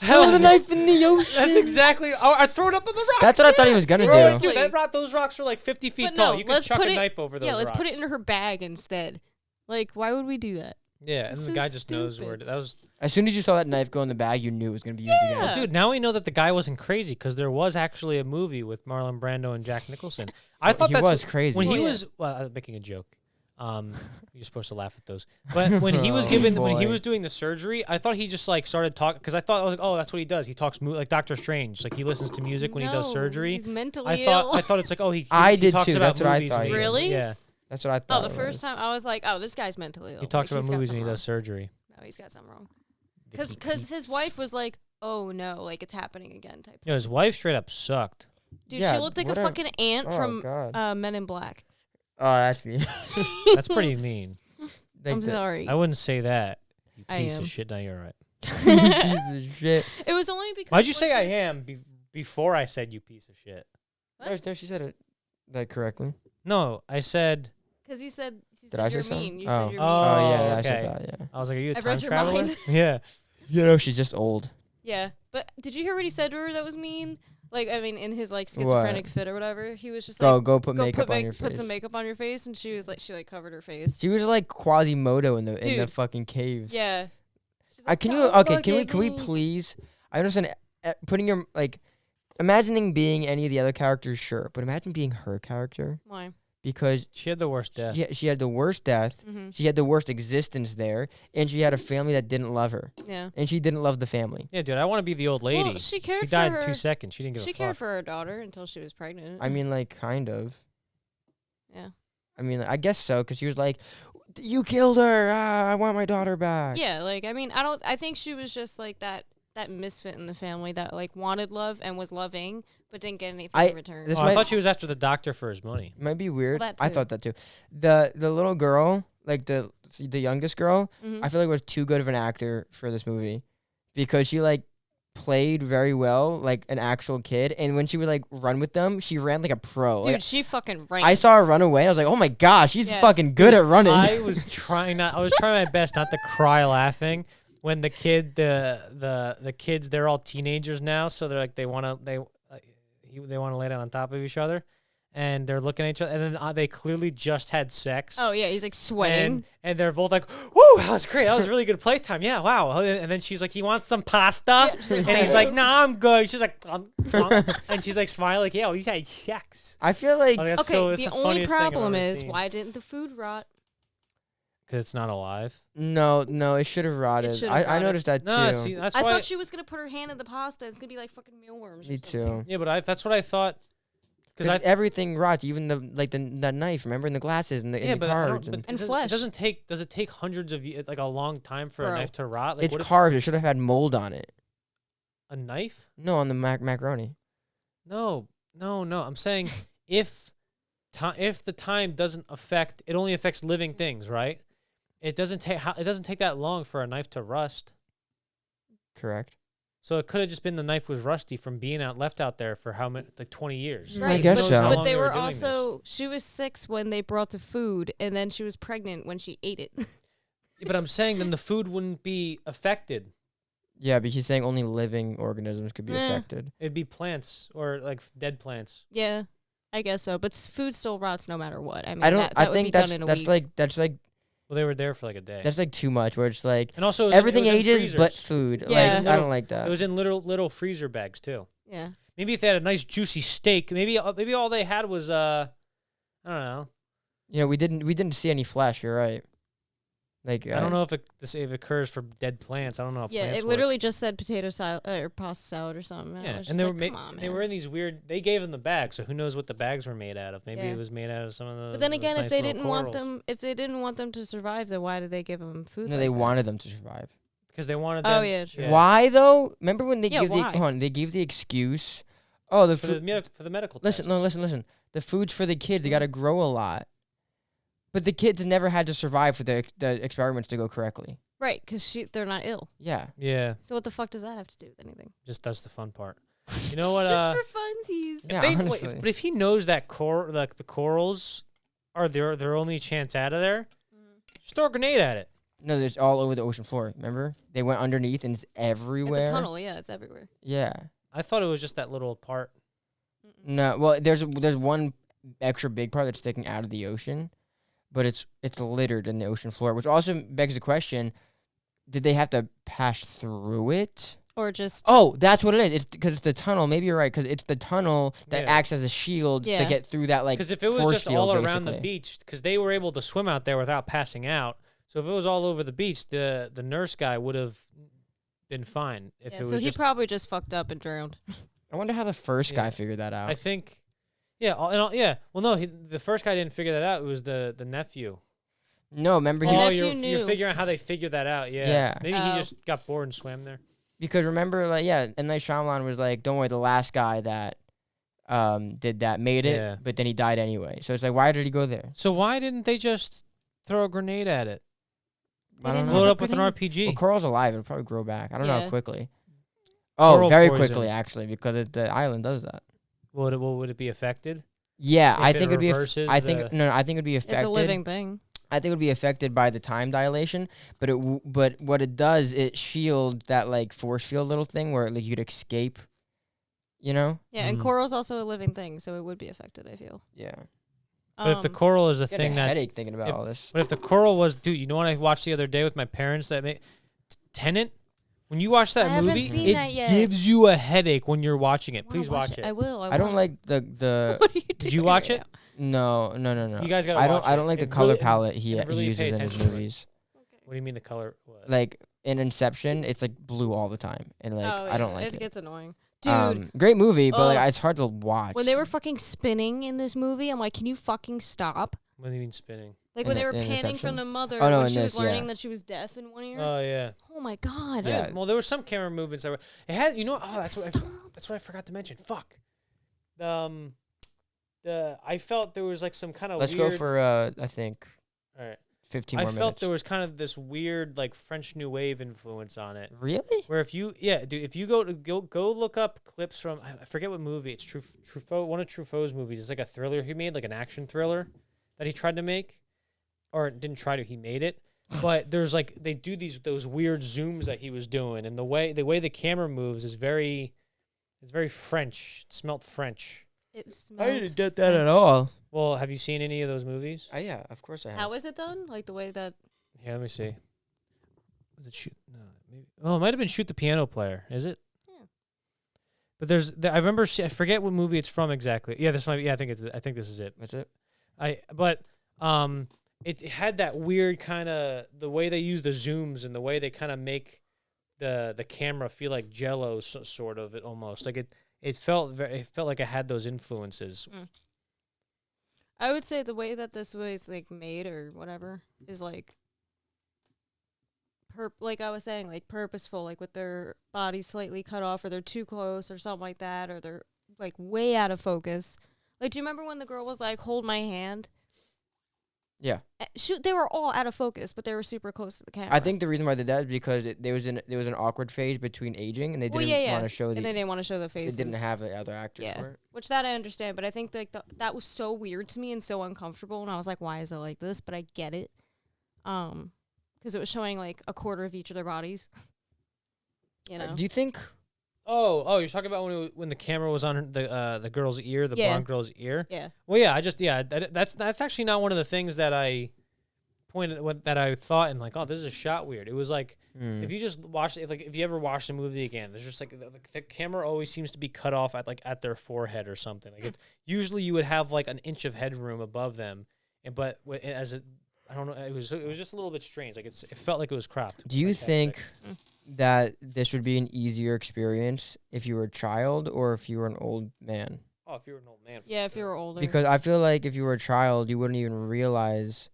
Speaker 1: Hell
Speaker 7: Throw the knife in the ocean.
Speaker 1: That's exactly. Oh, I throw it up on the rocks.
Speaker 7: That's what I thought he was gonna
Speaker 1: Throw it,
Speaker 7: do.
Speaker 1: dude. Those rocks are like 50 feet
Speaker 8: But
Speaker 1: tall.
Speaker 8: no,
Speaker 1: You could
Speaker 8: let's
Speaker 1: chuck
Speaker 8: put
Speaker 1: a
Speaker 8: it-
Speaker 1: knife over those
Speaker 8: Yeah, let's
Speaker 1: rocks.
Speaker 8: put it in her bag instead. Like, why would we do that?
Speaker 1: Yeah, and
Speaker 8: It's
Speaker 1: the
Speaker 8: so
Speaker 1: guy just knows
Speaker 8: stupid.
Speaker 1: where that was.
Speaker 7: As soon as you saw that knife go in the bag, you knew it was gonna be used
Speaker 8: Yeah.
Speaker 7: again.
Speaker 1: Dude, now we know that the guy wasn't crazy because there was actually a movie with Marlon Brando and Jack Nicholson. I thought
Speaker 7: he
Speaker 1: that's
Speaker 7: was crazy.
Speaker 1: when he
Speaker 8: Well, yeah.
Speaker 1: was. Well, I'm making a joke. You're supposed to laugh at those. But when he was when he
Speaker 7: boy.
Speaker 1: was doing the surgery, I thought he just like started talking because I was like, oh, that's what he does. He talks like Doctor Strange. Like he listens to music when he does
Speaker 8: No,
Speaker 1: surgery.
Speaker 8: He's mentally
Speaker 1: I
Speaker 8: ill.
Speaker 1: thought it's like, oh, he
Speaker 7: I
Speaker 1: he
Speaker 7: did
Speaker 1: talks
Speaker 7: too.
Speaker 1: about
Speaker 7: That's what I
Speaker 1: movies
Speaker 7: thought
Speaker 1: when
Speaker 7: he
Speaker 1: he-
Speaker 7: did.
Speaker 8: Really?
Speaker 1: Yeah,
Speaker 7: That's what I
Speaker 8: Oh,
Speaker 7: thought.
Speaker 8: the
Speaker 7: it
Speaker 8: first
Speaker 7: was.
Speaker 8: time I was like, oh, this guy's mentally ill.
Speaker 1: he talks
Speaker 8: Like,
Speaker 1: about
Speaker 8: he's got
Speaker 1: movies when he
Speaker 8: something
Speaker 1: does surgery.
Speaker 8: wrong. No, he's got something wrong.
Speaker 1: Vicky
Speaker 8: Because his
Speaker 1: Peets.
Speaker 8: wife was like, oh no, like it's happening again type.
Speaker 1: Yeah, his wife straight up sucked.
Speaker 8: Dude,
Speaker 7: Yeah,
Speaker 8: she looked like a
Speaker 7: what a-
Speaker 8: fucking ant
Speaker 7: oh,
Speaker 8: from
Speaker 7: God.
Speaker 8: Men in Black.
Speaker 7: Oh, that's me.
Speaker 1: That's pretty mean.
Speaker 8: I'm sorry.
Speaker 1: I wouldn't say that. You
Speaker 8: I
Speaker 1: piece
Speaker 8: am.
Speaker 1: of shit. Now you're right.
Speaker 7: Piece of shit.
Speaker 8: It was only because.
Speaker 1: Why'd you
Speaker 8: when
Speaker 1: say
Speaker 8: she
Speaker 1: I
Speaker 8: was-
Speaker 1: am before I said you piece of shit?
Speaker 7: No, she said it like correctly.
Speaker 1: No, I said.
Speaker 8: Because he said
Speaker 7: Did I say
Speaker 8: you're
Speaker 7: something?
Speaker 8: mean. You
Speaker 7: Oh.
Speaker 8: said you're
Speaker 1: Oh,
Speaker 8: mean.
Speaker 7: Oh, yeah, I
Speaker 1: okay.
Speaker 7: said that. Yeah.
Speaker 1: I was like, are you a
Speaker 8: I
Speaker 1: time
Speaker 8: read your
Speaker 1: traveler?
Speaker 8: mind.
Speaker 1: Yeah.
Speaker 7: You know, she's just old.
Speaker 8: Yeah, but did you hear what he said to her that was mean? Like, I mean, in his like schizophrenic fit or whatever, he was just like,
Speaker 7: Go put makeup on your
Speaker 8: put
Speaker 7: face.
Speaker 8: some makeup on your face, and she was like, she like covered her face.
Speaker 7: She was like Quasimodo in the
Speaker 8: Dude.
Speaker 7: fucking caves.
Speaker 8: Yeah. She's
Speaker 7: I
Speaker 8: like,
Speaker 7: can you
Speaker 8: "Don't
Speaker 7: okay?
Speaker 8: look
Speaker 7: Can
Speaker 8: at
Speaker 7: we
Speaker 8: me."
Speaker 7: please? I understand putting your like, imagining being any of the other characters, sure, but imagine being her character
Speaker 8: Why?
Speaker 7: because
Speaker 1: She had the worst death.
Speaker 7: she had the worst death.
Speaker 8: Mm-hmm.
Speaker 7: She had the worst existence there, and she had a family that didn't love her,
Speaker 8: Yeah.
Speaker 7: and she didn't love the family.
Speaker 1: Yeah, dude, I want to be the old lady.
Speaker 8: Well, she cared
Speaker 1: She died
Speaker 8: for
Speaker 1: in
Speaker 8: her.
Speaker 1: 2 seconds. She didn't give
Speaker 8: She
Speaker 1: a fuck.
Speaker 8: cared for her daughter until she was pregnant.
Speaker 7: I mean, like, kind of.
Speaker 8: Yeah.
Speaker 7: I mean, I guess so, because she was like, "You killed her. Ah, I want my daughter back."
Speaker 8: Yeah, like I mean, I think she was just like that that misfit in the family that like wanted love and was loving, but didn't get anything
Speaker 7: I-
Speaker 8: in return.
Speaker 7: this
Speaker 1: I
Speaker 7: might-
Speaker 1: thought she was after the doctor for his money.
Speaker 7: Might be weird.
Speaker 8: that
Speaker 7: I
Speaker 8: too.
Speaker 7: thought that too. The little girl, like the youngest girl,
Speaker 8: Mhm.
Speaker 7: I feel like was too good of an actor for this movie because she like played very well like an actual kid, and when she would like run with them, she ran like a pro.
Speaker 8: Dude,
Speaker 7: Like,
Speaker 8: she fucking ran.
Speaker 7: I saw her run away. I was like, oh my gosh, she's
Speaker 8: Yeah.
Speaker 7: fucking good at running.
Speaker 1: I was trying my best not to cry laughing when the kids, they're all teenagers now, so they're like they want to lay down on top of each other, and they're looking at each other, and then they clearly just had sex.
Speaker 8: Oh yeah, he's like sweating.
Speaker 1: And they're both like, "Woo, that was great. That was really good playtime. Yeah, wow." And then she's like, "He wants some pasta,"
Speaker 8: she's like,
Speaker 1: and he's like, "Nah, I'm good." She's like, and she's like smiling, like, "Yeah, well, he's had sex."
Speaker 7: I feel like
Speaker 1: Like, that's
Speaker 8: Okay,
Speaker 1: that's
Speaker 8: the only
Speaker 1: funniest thing I've
Speaker 8: problem
Speaker 1: ever
Speaker 8: is
Speaker 1: seen.
Speaker 8: why didn't the food rot?
Speaker 1: Because it's not alive.
Speaker 7: no, it should have rotted.
Speaker 8: should've
Speaker 7: I
Speaker 8: rotted.
Speaker 7: noticed that
Speaker 1: No,
Speaker 7: too.
Speaker 1: see, that's
Speaker 8: I
Speaker 1: why.
Speaker 8: thought she was gonna put her hand in the pasta. It's gonna be like fucking mealworms. or
Speaker 7: Me
Speaker 8: something.
Speaker 7: too.
Speaker 1: Yeah, but that's what I thought. Because
Speaker 7: Everything rots, even the knife. Remember, in the glasses and the,
Speaker 1: yeah,
Speaker 7: in the
Speaker 1: but I don't-
Speaker 7: carbs.
Speaker 1: but
Speaker 7: And
Speaker 8: And
Speaker 1: it doesn't-
Speaker 8: flesh.
Speaker 1: It doesn't take. Does it take hundreds of like a long time for a
Speaker 8: Bro.
Speaker 1: knife to rot? Like,
Speaker 7: it's
Speaker 1: what if-
Speaker 7: carbs. It should have had mold on it.
Speaker 1: a knife?
Speaker 7: No, on the macaroni.
Speaker 1: No. I'm saying if the time doesn't affect, it only affects living things, right? It doesn't take that long for a knife to rust.
Speaker 7: Correct.
Speaker 1: So it could have just been the knife was rusty from being left out there for how many, like 20 years.
Speaker 7: I guess
Speaker 1: Who knows
Speaker 7: so.
Speaker 1: how
Speaker 8: But
Speaker 1: long
Speaker 8: they were
Speaker 1: doing this.
Speaker 8: also. She was 6 when they brought the food, and then she was pregnant when she ate it.
Speaker 1: But I'm saying then the food wouldn't be affected.
Speaker 7: Yeah, but he's saying only living organisms could be
Speaker 8: Eh.
Speaker 7: affected.
Speaker 1: It'd be plants or like dead plants.
Speaker 8: Yeah, I guess so. But food still rots no matter what. I mean,
Speaker 7: I don't.
Speaker 8: That
Speaker 7: I
Speaker 8: would
Speaker 7: think
Speaker 8: be
Speaker 7: that's
Speaker 8: done in a
Speaker 7: that's
Speaker 8: week.
Speaker 1: Well, they were there for like a day.
Speaker 7: like too much. Where it's like
Speaker 1: And also,
Speaker 7: everything
Speaker 1: it was in
Speaker 7: ages but
Speaker 1: freezers.
Speaker 7: food.
Speaker 8: Yeah.
Speaker 7: Like I don't like that.
Speaker 1: It was in little freezer bags too.
Speaker 8: Yeah.
Speaker 1: Maybe if they had a nice juicy steak, maybe all they had was I don't know.
Speaker 7: You know, we didn't see any flesh. You're right. Like
Speaker 1: I don't know if it occurs for dead plants. I don't know. How
Speaker 8: Yeah,
Speaker 1: plants
Speaker 8: it
Speaker 1: work.
Speaker 8: literally just said potato salad or pasta salad or something.
Speaker 1: Yeah,
Speaker 8: I was
Speaker 1: and
Speaker 8: just
Speaker 1: they
Speaker 8: like,
Speaker 1: were
Speaker 8: come on,
Speaker 1: they
Speaker 8: man.
Speaker 1: were in these weird. They gave them the bags, so who knows what the bags were made out of? Maybe
Speaker 8: Yeah.
Speaker 1: it was made out of some of the.
Speaker 8: But then
Speaker 1: those
Speaker 8: again,
Speaker 1: nice
Speaker 8: if they
Speaker 1: little
Speaker 8: didn't want
Speaker 1: corals.
Speaker 8: them, if they didn't want them to survive, then why did they give them food?
Speaker 7: No,
Speaker 8: like
Speaker 7: they
Speaker 8: that?
Speaker 7: wanted them to survive.
Speaker 1: because they wanted.
Speaker 8: Oh,
Speaker 1: them,
Speaker 8: yeah, true.
Speaker 7: Why though? Remember when they
Speaker 8: Yeah,
Speaker 7: give the
Speaker 8: why?
Speaker 7: hold on, they gave the excuse? Oh, the
Speaker 1: for the,
Speaker 7: food.
Speaker 1: for the medical.
Speaker 7: Listen,
Speaker 1: tests.
Speaker 7: no, listen. The food's for the kids. They got to grow a lot. But the kids never had to survive for the experiments to go correctly.
Speaker 8: Right, because they're not ill.
Speaker 7: Yeah.
Speaker 1: Yeah,
Speaker 8: So what the fuck does that have to do with anything?
Speaker 1: just that's the fun part. You know what?
Speaker 8: Just for funsies.
Speaker 7: Yeah,
Speaker 1: Wait,
Speaker 7: honestly.
Speaker 1: but if he knows that the corals are their only chance out of there, just throw a grenade at it.
Speaker 7: No, there's all over the ocean floor. Remember? They went underneath and it's everywhere.
Speaker 8: It's a tunnel. Yeah, it's everywhere.
Speaker 7: Yeah.
Speaker 1: I thought it was just that little part.
Speaker 7: No, well, there's one extra big part that's sticking out of the ocean, but it's littered in the ocean floor, which also begs the question: did they have to pass through it?
Speaker 8: Or just
Speaker 7: Oh, that's what it is. It's because it's the tunnel. Maybe you're right. Because it's the tunnel that
Speaker 1: Yeah.
Speaker 7: acts as a shield
Speaker 8: Yeah.
Speaker 7: to get through that like
Speaker 1: Because if it was
Speaker 7: force
Speaker 1: just
Speaker 7: field,
Speaker 1: all around the
Speaker 7: basically.
Speaker 1: beach, because they were able to swim out there without passing out. So if it was all over the beach, the nurse guy would have been fine. If
Speaker 8: yeah,
Speaker 1: it was
Speaker 8: so he
Speaker 1: just,
Speaker 8: probably just fucked up and drowned.
Speaker 7: I wonder how the first
Speaker 1: Yeah.
Speaker 7: guy figured that out.
Speaker 1: I think, yeah, yeah. Well, no, the first guy didn't figure that out. It was the nephew.
Speaker 7: no, remember
Speaker 8: The
Speaker 7: he
Speaker 8: nephew
Speaker 1: you're
Speaker 8: knew.
Speaker 1: figuring out how they figured that out. Yeah.
Speaker 7: Yeah.
Speaker 1: Maybe
Speaker 8: Oh.
Speaker 1: he just got bored and swam there.
Speaker 7: because remember like M. Night Shyamalan was like, don't worry, the last guy that did that made it,
Speaker 1: Yeah.
Speaker 7: but then he died anyway. So it's like, why did he go there?
Speaker 1: So why didn't they just throw a grenade at it?
Speaker 7: I don't
Speaker 8: didn't
Speaker 7: know.
Speaker 1: Blow it
Speaker 8: have
Speaker 1: up
Speaker 8: a
Speaker 1: with an
Speaker 8: grenade?
Speaker 1: RPG.
Speaker 7: Well, Coral's alive. It'll probably grow back. I don't know how
Speaker 8: Yeah.
Speaker 7: quickly. Oh,
Speaker 1: Coral
Speaker 7: very
Speaker 1: poison.
Speaker 7: quickly actually, because the island does that.
Speaker 1: Would it be affected?
Speaker 7: Yeah,
Speaker 1: If
Speaker 7: I
Speaker 1: it
Speaker 7: think it'd be.
Speaker 1: reverses
Speaker 7: I think
Speaker 1: the-
Speaker 7: no, I think it'd be affected.
Speaker 8: It's a living thing.
Speaker 7: I think it would be affected by the time dilation, but but what it does, it shield that like force field little thing where like you could escape. You know?
Speaker 8: Yeah, and
Speaker 1: Mhm.
Speaker 8: coral's also a living thing, so it would be affected, I feel.
Speaker 7: Yeah.
Speaker 1: But if the
Speaker 8: Um,
Speaker 1: coral is a
Speaker 7: Get
Speaker 1: thing
Speaker 7: a
Speaker 1: that
Speaker 7: headache thinking about
Speaker 1: if-
Speaker 7: all this.
Speaker 1: But if the coral was, dude, you know what I watched the other day with my parents? Tenet. When you watch that
Speaker 8: I haven't
Speaker 1: movie,
Speaker 8: seen
Speaker 1: it
Speaker 8: that yet.
Speaker 1: gives you a headache when you're watching it.
Speaker 8: I wanna
Speaker 1: Please watch it.
Speaker 8: I will.
Speaker 7: I don't
Speaker 8: wanna.
Speaker 7: like the.
Speaker 8: What are you doing?
Speaker 1: Did you watch it?
Speaker 7: No.
Speaker 1: You guys gotta
Speaker 7: I don't.
Speaker 1: watch
Speaker 7: I don't
Speaker 1: it.
Speaker 7: like the
Speaker 1: It
Speaker 7: color
Speaker 1: really-
Speaker 7: palette he
Speaker 1: and really
Speaker 7: uses
Speaker 1: pay
Speaker 7: in his
Speaker 1: attention to it.
Speaker 7: movies.
Speaker 1: What do you mean the color? What?
Speaker 7: Like in Inception, it's like blue all the time, and like
Speaker 8: Oh,
Speaker 7: I don't
Speaker 8: yeah,
Speaker 7: like
Speaker 8: it
Speaker 7: it.
Speaker 8: gets annoying. Dude,
Speaker 7: Great movie, but like
Speaker 8: oh.
Speaker 7: it's hard to watch.
Speaker 8: when they were fucking spinning in this movie, I'm like, can you fucking stop?
Speaker 1: What do you mean spinning?
Speaker 8: Like
Speaker 7: In
Speaker 8: when
Speaker 7: the-
Speaker 8: they were
Speaker 7: in
Speaker 8: panning
Speaker 7: Inception?
Speaker 8: from the mother
Speaker 7: Oh, no,
Speaker 8: when
Speaker 7: in
Speaker 8: she was
Speaker 7: this,
Speaker 8: learning
Speaker 7: yeah.
Speaker 8: that she was deaf in one ear.
Speaker 1: Oh yeah.
Speaker 8: Oh my god.
Speaker 7: Yeah.
Speaker 1: Well, there were some camera movements that were. It had. You know. Oh, that's what I forgot to mention. Fuck. I felt there was like some kind of.
Speaker 7: Let's
Speaker 1: weird,
Speaker 7: go for I think
Speaker 1: All right.
Speaker 7: 15
Speaker 1: I
Speaker 7: more
Speaker 1: felt
Speaker 7: minutes.
Speaker 1: there was kind of this weird like French New Wave influence on it.
Speaker 7: Really?
Speaker 1: Where if you if you go look up clips from I forget what movie it's Truffaut, one of Truffaut's movies. It's like a thriller he made, like an action thriller that he tried to make, or didn't try to. He made it, but there's like they do those weird zooms that he was doing, and the way the camera moves is very French. It smelt French.
Speaker 8: It
Speaker 7: I
Speaker 8: smelled
Speaker 7: didn't get that at all.
Speaker 1: Well, have you seen any of those movies?
Speaker 7: Yeah, of course I have.
Speaker 8: How is it done? Like the way that
Speaker 1: Here, let me see. Was it shoot? No, maybe. Oh, it might have been Shoot the Piano Player. Is it?
Speaker 8: Yeah.
Speaker 1: But I remember. I forget what movie it's from exactly. Yeah, this might. Yeah, I think this is it.
Speaker 7: That's it.
Speaker 1: It had that weird kind of the way they use the zooms and the way they kind of make the camera feel like Jello, sort of. It almost like it felt like it had those influences.
Speaker 8: I would say the way that this was like made or whatever is like like I was saying, like purposeful, like with their bodies slightly cut off or they're too close or something like that, or they're like way out of focus. Like, do you remember when the girl was like, hold my hand?
Speaker 7: Yeah.
Speaker 8: Shoot, they were all out of focus, but they were super close to the camera.
Speaker 7: I think the reason why they did that is because there was an awkward phase between aging, and they didn't want to show
Speaker 8: and they didn't want to show the
Speaker 7: they
Speaker 8: faces.
Speaker 7: didn't have the other actors for it.
Speaker 8: Which that I understand, but I think like that was so weird to me and so uncomfortable, and I was like, why is it like this? But I get it, because it was showing like a quarter of each of their bodies. You know?
Speaker 7: Do you think?
Speaker 1: Oh, you're talking about when the camera was on the girl's ear, the blonde girl's ear.
Speaker 8: Yeah.
Speaker 1: Well, yeah, that's actually not one of the things that I that I thought and like, oh, this is shot weird. It was like if you just watch it, like if you ever watch the movie again, there's just like the camera always seems to be cut off at their forehead or something. Like usually you would have like an inch of headroom above them, but I don't know, it was just a little bit strange. Like it felt like it was cropped.
Speaker 7: Do you
Speaker 1: like
Speaker 7: think that this would be an easier experience if you were a child or if you were an old man?
Speaker 1: Oh, if you were an old man.
Speaker 8: Yeah, if you were older.
Speaker 7: Because I feel like if you were a child, you wouldn't even realize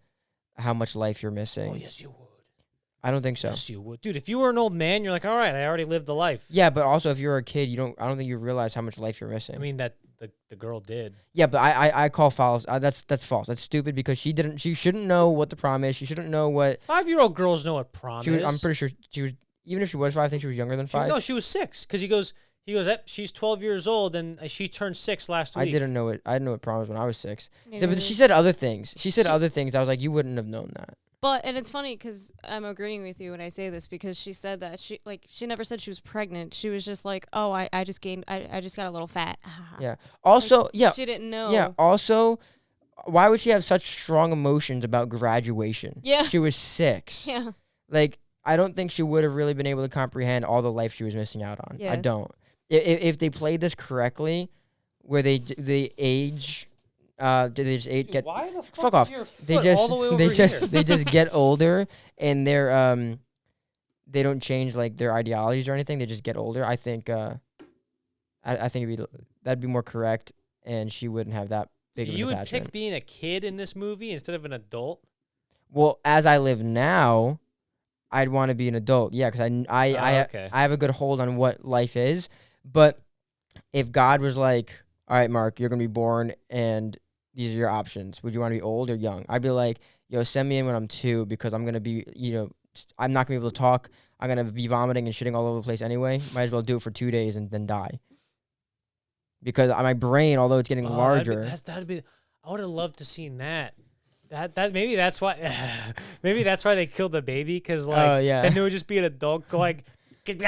Speaker 7: how much life you're missing.
Speaker 1: Oh, yes, you would.
Speaker 7: I don't think so.
Speaker 1: Yes, you would, dude. If you were an old man, you're like, all right, I already lived the life.
Speaker 7: Yeah, but also if you're a kid, I don't think you realize how much life you're missing.
Speaker 1: I mean that the girl did.
Speaker 7: Yeah, but I call false. That's false. That's stupid because she shouldn't know what the prom is. She shouldn't know what.
Speaker 1: 5-year-old girls know what prom is.
Speaker 7: I'm pretty sure she was. Even if she was 5, I think she was younger than 5.
Speaker 1: No, she was 6 because he goes, she's 12 years old and she turned 6 last week.
Speaker 7: I didn't know it. I didn't know what prom was when I was 6.
Speaker 8: Neither
Speaker 7: But
Speaker 8: did
Speaker 7: she said other things. She said other things. I was like, you wouldn't have known that.
Speaker 8: But it's funny because I'm agreeing with you when I say this because she said that she never said she was pregnant. She was just like, oh, I just gained, I just got a little fat.
Speaker 7: Yeah. Also, yeah.
Speaker 8: She didn't know.
Speaker 7: Yeah. Also, why would she have such strong emotions about graduation?
Speaker 8: Yeah.
Speaker 7: She was 6.
Speaker 8: Yeah.
Speaker 7: Like, I don't think she would have really been able to comprehend all the life she was missing out on.
Speaker 8: Yeah.
Speaker 7: I don't. If they played this correctly, where they age, did they just age, get
Speaker 1: why the
Speaker 7: fuck off? They just they just get older and they're they don't change like their ideologies or anything. They just get older. I think I think that'd be more correct, and she wouldn't have that big of an
Speaker 1: You would
Speaker 7: attachment.
Speaker 1: pick being a kid in this movie instead of an adult?
Speaker 7: Well, as I live now, I'd want to be an adult. Yeah, because
Speaker 1: okay.
Speaker 7: I have a good hold on what life is. But if God was like, all right, Mark, you're going to be born and these are your options. Would you want to be old or young? I'd be like, yo, send me in when I'm 2 because I'm going to be, I'm not going to be able to talk. I'm going to be vomiting and shitting all over the place anyway. Might as well do it for 2 days and then die. Because my brain, although it's getting larger.
Speaker 1: I would have loved to seen that. That maybe that's why they killed the baby because then there would just be an adult going and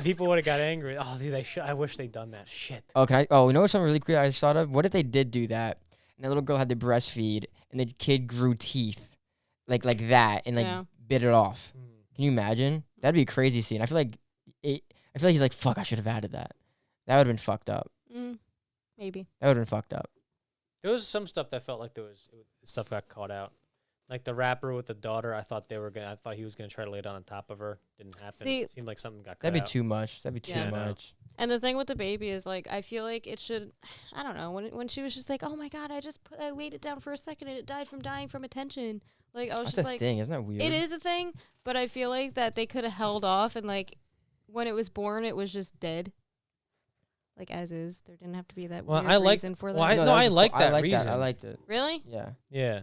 Speaker 1: people would have got angry. Oh, dude, I wish they'd done that shit.
Speaker 7: Oh, you know what's something really cool I just thought of? What if they did do that and the little girl had to breastfeed and the kid grew teeth like that and bit it off? Can you imagine? That'd be a crazy scene. I feel like he's like, fuck, I should have added that. That would have been fucked up.
Speaker 8: Maybe.
Speaker 7: That would have been fucked up.
Speaker 1: There was some stuff that felt like stuff got caught out. Like the rapper with the daughter, I thought he was gonna try to lay down on top of her. Didn't happen.
Speaker 8: See,
Speaker 1: It seemed like something got cut
Speaker 7: That'd be
Speaker 1: out.
Speaker 7: too much. That'd be too
Speaker 8: Yeah.
Speaker 1: I know.
Speaker 7: much.
Speaker 8: And the thing with the baby is like I feel like it should. I don't know when she was just like, oh my god, I laid it down for a second and it died from dying from attention. Like I was
Speaker 7: That's
Speaker 8: just
Speaker 7: a
Speaker 8: like,
Speaker 7: thing. Isn't that weird?
Speaker 8: it is a thing, but I feel like that they could have held off and like when it was born, it was just dead. Like as is, there didn't have to be that
Speaker 1: Well,
Speaker 8: weird
Speaker 1: I like-
Speaker 8: reason for that.
Speaker 1: well, I-
Speaker 7: No,
Speaker 1: no,
Speaker 7: that was
Speaker 1: I
Speaker 7: a
Speaker 1: like
Speaker 7: cool-
Speaker 1: that
Speaker 7: I like
Speaker 1: reason.
Speaker 7: I liked it.
Speaker 8: Really?
Speaker 7: Yeah.
Speaker 1: Yeah.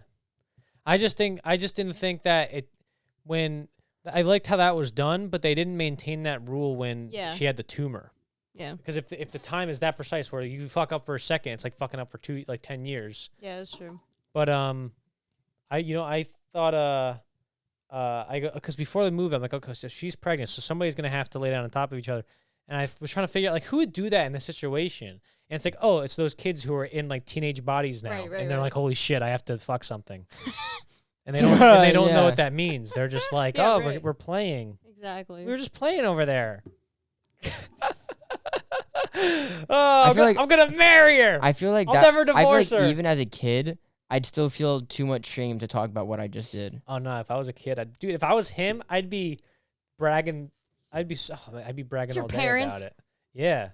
Speaker 1: I just didn't think that when I liked how that was done, but they didn't maintain that rule when
Speaker 8: Yeah.
Speaker 1: she had the tumor.
Speaker 8: Yeah.
Speaker 1: Because if the time is that precise where you fuck up for a second, it's like fucking up for 10 years.
Speaker 8: Yeah, that's true.
Speaker 1: But I thought because before the movie I'm like, okay, so she's pregnant, so somebody's gonna have to lay down on top of each other, and I was trying to figure out like who would do that in this situation, and it's like, oh, it's those kids who are in like teenage bodies now,
Speaker 8: Right,
Speaker 1: and they're
Speaker 8: right.
Speaker 1: like, holy shit, I have to fuck something, and they don't know
Speaker 7: Yeah.
Speaker 1: what that means. They're just like,
Speaker 8: Yeah,
Speaker 1: oh,
Speaker 8: right.
Speaker 1: we're playing.
Speaker 8: Exactly.
Speaker 1: We were just playing over there. Oh, I'm gonna marry her.
Speaker 7: I feel like
Speaker 1: I'll
Speaker 7: that.
Speaker 1: never
Speaker 7: I feel
Speaker 1: divorce
Speaker 7: like
Speaker 1: her.
Speaker 7: even as a kid, I'd still feel too much shame to talk about what I just did.
Speaker 1: Oh no! If I was a kid, dude, if I was him, I'd be bragging. I'd be bragging
Speaker 8: your
Speaker 1: all day
Speaker 8: parents?
Speaker 1: about it. Yeah.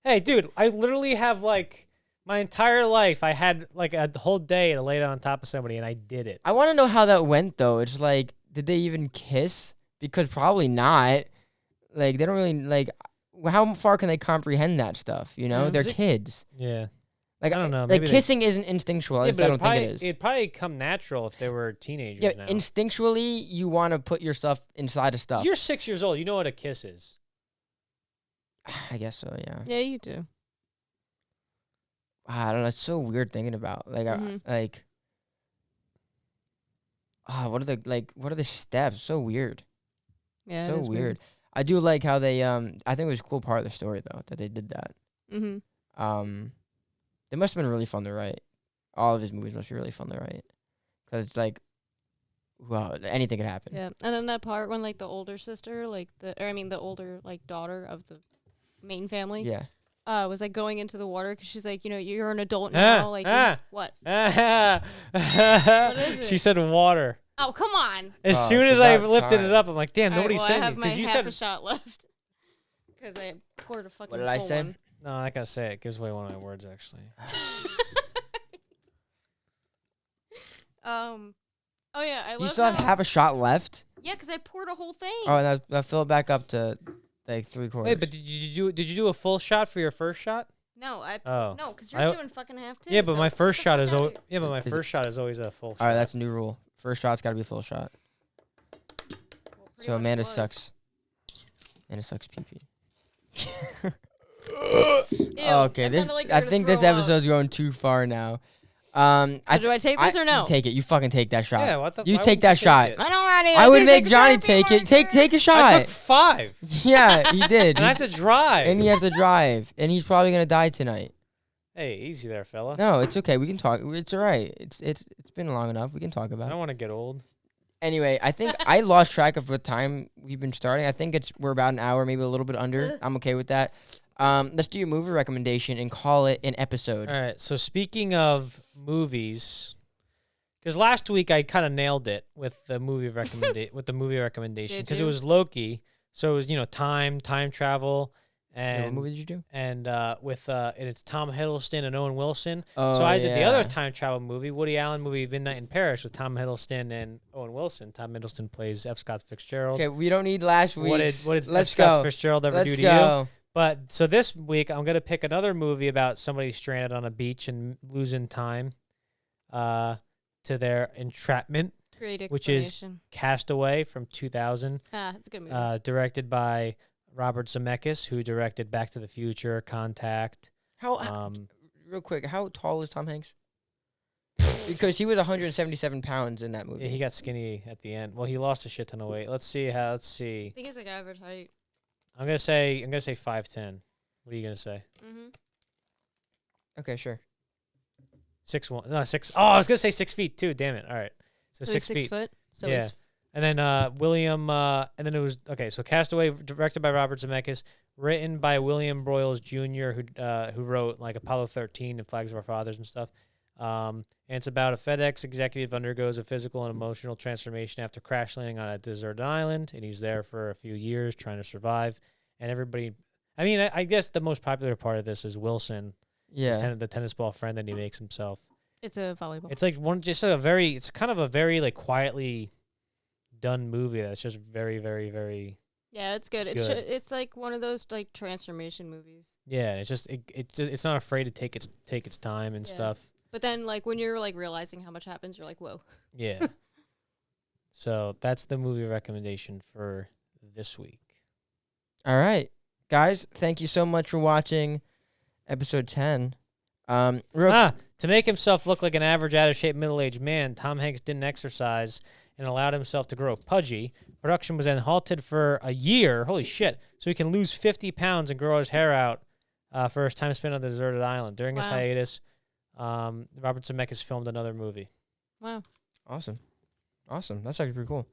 Speaker 1: Hey, dude, I literally have like my entire life. I had like a whole day to lay down on top of somebody, and I did it.
Speaker 7: I want to know how that went though. It's like, did they even kiss? Because probably not. Like they don't really like. How far can they comprehend that stuff? You know,
Speaker 8: Yeah.
Speaker 7: they're
Speaker 1: Is it-
Speaker 7: kids.
Speaker 1: Yeah.
Speaker 7: Like
Speaker 1: I don't know,
Speaker 7: Like
Speaker 1: maybe they-
Speaker 7: kissing isn't instinctual. At
Speaker 1: Yeah,
Speaker 7: least
Speaker 1: but
Speaker 7: I don't think it is.
Speaker 1: It'd probably come natural if they were teenagers
Speaker 7: Yeah,
Speaker 1: now.
Speaker 7: instinctually, you want to put your stuff inside of stuff.
Speaker 1: You're 6 years old. You know what a kiss is.
Speaker 7: I guess so. Yeah.
Speaker 8: Yeah, you do.
Speaker 7: I don't know. It's so weird thinking about. Like,
Speaker 8: Mhm.
Speaker 7: what are the steps? So weird.
Speaker 8: Yeah.
Speaker 7: So weird. I do like how they I think it was a cool part of the story though that they did that.
Speaker 8: Mm-hmm.
Speaker 7: It must have been really fun to write. All of his movies must be really fun to write, cause it's like, wow, anything could happen.
Speaker 8: Yeah, and then that part when like the older sister, the older like daughter of the main family,
Speaker 7: Yeah.
Speaker 8: was like going into the water because she's like, you're an adult now, like what? is
Speaker 1: She
Speaker 8: it?
Speaker 1: said water.
Speaker 8: Oh, come on.
Speaker 1: As
Speaker 7: Oh,
Speaker 1: soon
Speaker 7: it's
Speaker 1: as I
Speaker 7: about
Speaker 1: lifted
Speaker 7: time.
Speaker 1: it up, I'm like, damn,
Speaker 8: All right,
Speaker 1: nobody
Speaker 8: well,
Speaker 1: said
Speaker 8: I have my
Speaker 1: because you
Speaker 8: half
Speaker 1: said
Speaker 8: a shot left because I poured a fucking.
Speaker 7: What did I
Speaker 8: full
Speaker 7: say?
Speaker 8: one.
Speaker 1: no. I gotta say it gives away one of my words actually.
Speaker 8: Oh yeah, I love.
Speaker 7: You still have
Speaker 8: how-
Speaker 7: half a shot left.
Speaker 8: Yeah, because I poured a whole thing.
Speaker 7: Oh, and that fill it back up to like 3/4.
Speaker 1: Wait, but did you do a full shot for your first shot?
Speaker 8: No,
Speaker 1: Oh.
Speaker 8: no, because you're
Speaker 1: I-
Speaker 8: doing fucking half too.
Speaker 1: Yeah, but
Speaker 8: so
Speaker 1: my
Speaker 8: get
Speaker 1: first
Speaker 8: the
Speaker 1: shot
Speaker 8: fuck
Speaker 1: is
Speaker 8: outta
Speaker 1: always
Speaker 8: here.
Speaker 1: my
Speaker 7: Is it-
Speaker 1: first shot is always a full shot.
Speaker 7: All right, that's a new rule. First shot's got to be a full shot.
Speaker 8: Well, pretty
Speaker 7: So
Speaker 8: much
Speaker 7: Amanda
Speaker 8: was.
Speaker 7: sucks. Amanda sucks pee.
Speaker 8: Ew,
Speaker 7: Okay,
Speaker 8: that
Speaker 7: this
Speaker 8: sounded like you were
Speaker 7: I
Speaker 8: gonna
Speaker 7: think this
Speaker 8: throw up.
Speaker 7: episode's going too far now.
Speaker 8: So do I take this or no?
Speaker 7: You take it. You fucking take that shot.
Speaker 1: Yeah, what the
Speaker 7: You
Speaker 1: why
Speaker 7: take
Speaker 1: wouldn't you
Speaker 7: that shot.
Speaker 1: it?
Speaker 8: I don't want it.
Speaker 7: I would
Speaker 8: did
Speaker 7: make
Speaker 8: a
Speaker 7: Johnny
Speaker 8: Sharpie
Speaker 7: take it.
Speaker 8: marker.
Speaker 7: Take a
Speaker 1: I
Speaker 7: shot.
Speaker 1: took 5,
Speaker 7: Yeah, he did.
Speaker 1: and I have to drive.
Speaker 7: And he has to drive, and he's probably gonna die tonight.
Speaker 1: Hey, easy there, fella.
Speaker 7: No, it's okay. We can talk. It's all right. It's been long enough. We can talk
Speaker 1: I
Speaker 7: about it.
Speaker 1: don't want to get old.
Speaker 7: Anyway, I think I lost track of what time we've been starting. I think we're about an hour, maybe a little bit under. I'm okay with that. Let's do your movie recommendation and call it an episode.
Speaker 1: All right. So speaking of movies, because last week I kind of nailed it with the movie recommendation
Speaker 8: Did
Speaker 1: because it
Speaker 8: you?
Speaker 1: was Loki. So it was time travel,
Speaker 7: Yeah, what
Speaker 1: and
Speaker 7: movie did you do?
Speaker 1: and it's Tom Hiddleston and Owen Wilson.
Speaker 7: Oh,
Speaker 1: So I did the other
Speaker 7: yeah.
Speaker 1: time travel movie, Woody Allen movie, Midnight in Paris, with Tom Hiddleston and Owen Wilson. Tom Hiddleston plays F. Scott Fitzgerald.
Speaker 7: Okay, we don't need last week.
Speaker 1: What did F.
Speaker 7: Let's
Speaker 1: Scott
Speaker 7: go.
Speaker 1: Fitzgerald ever
Speaker 7: Let's
Speaker 1: do to
Speaker 7: go.
Speaker 1: you? But so this week I'm gonna pick another movie about somebody stranded on a beach and losing time, to their entrapment.
Speaker 8: Great
Speaker 1: Which is-
Speaker 8: explanation.
Speaker 1: Castaway from 2000,
Speaker 8: It's a good movie.
Speaker 1: directed by Robert Zemeckis, who directed Back to the Future, Contact.
Speaker 7: How real quick? How tall is Tom Hanks? Because he was 177 pounds in that movie.
Speaker 1: Yeah, he got skinny at the end. Well, he lost a shit ton of weight. Let's see.
Speaker 8: I think it's like average height.
Speaker 1: I'm gonna say 5'10". What are you gonna say?
Speaker 8: Mm-hmm.
Speaker 7: Okay, sure.
Speaker 1: 6'1". No, 6. Oh, I was gonna say 6 feet too. Damn it. All right. So,
Speaker 8: So
Speaker 1: 6
Speaker 8: he's 6
Speaker 1: feet.
Speaker 8: foot. So
Speaker 1: Yeah.
Speaker 8: he's
Speaker 1: And then William, and then it was so Castaway, directed by Robert Zemeckis, written by William Broyles Jr., who wrote like Apollo 13 and Flags of Our Fathers and stuff. And it's about a FedEx executive undergoes a physical and emotional transformation after crash landing on a deserted island, and he's there for a few years trying to survive. And everybody, I mean, I guess the most popular part of this is Wilson,
Speaker 7: Yeah.
Speaker 1: the tennis ball friend that he makes himself.
Speaker 8: It's a volleyball.
Speaker 1: It's like it's kind of a very like quietly done movie that's just very, very, very.
Speaker 8: Yeah, it's good. It's like one of those like transformation movies.
Speaker 1: Yeah, it's just it's not afraid to take its time and
Speaker 8: Yeah.
Speaker 1: stuff.
Speaker 8: But then like when you're like realizing how much happens, you're like, whoa.
Speaker 1: Yeah. So that's the movie recommendation for this week.
Speaker 7: All right, guys. Thank you so much for watching episode 10.
Speaker 1: To make himself look like an average, out-of-shape, middle-aged man, Tom Hanks didn't exercise and allowed himself to grow pudgy. Production was then halted for a year. Holy shit. So he can lose 50 pounds and grow his hair out for his time spent on the deserted island. During his
Speaker 8: Wow.
Speaker 1: hiatus, Robert Zemeckis filmed another movie.
Speaker 8: Wow.
Speaker 7: Awesome. That's actually pretty cool.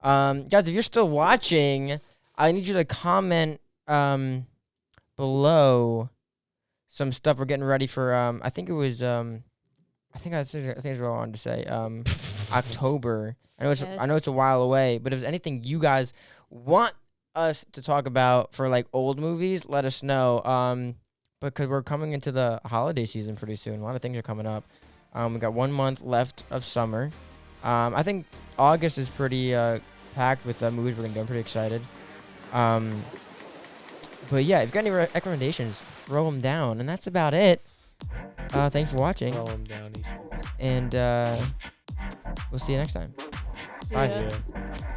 Speaker 7: Guys, if you're still watching, I need you to comment below some stuff we're getting ready for. I think it was. I think that's what I wanted to say. October. I know it's a while away, but if there's anything you guys want us to talk about for like old movies, let us know. Because we're coming into the holiday season pretty soon. A lot of things are coming up. We got 1 month left of summer. I think August is pretty packed with movies we're gonna do. I'm pretty excited. But yeah, if you got any recommendations, throw them down. And that's about it. Thanks for watching.
Speaker 1: Throw him down, he said.
Speaker 7: And we'll see you next time.
Speaker 8: See
Speaker 7: Bye.
Speaker 8: ya.
Speaker 1: Yeah.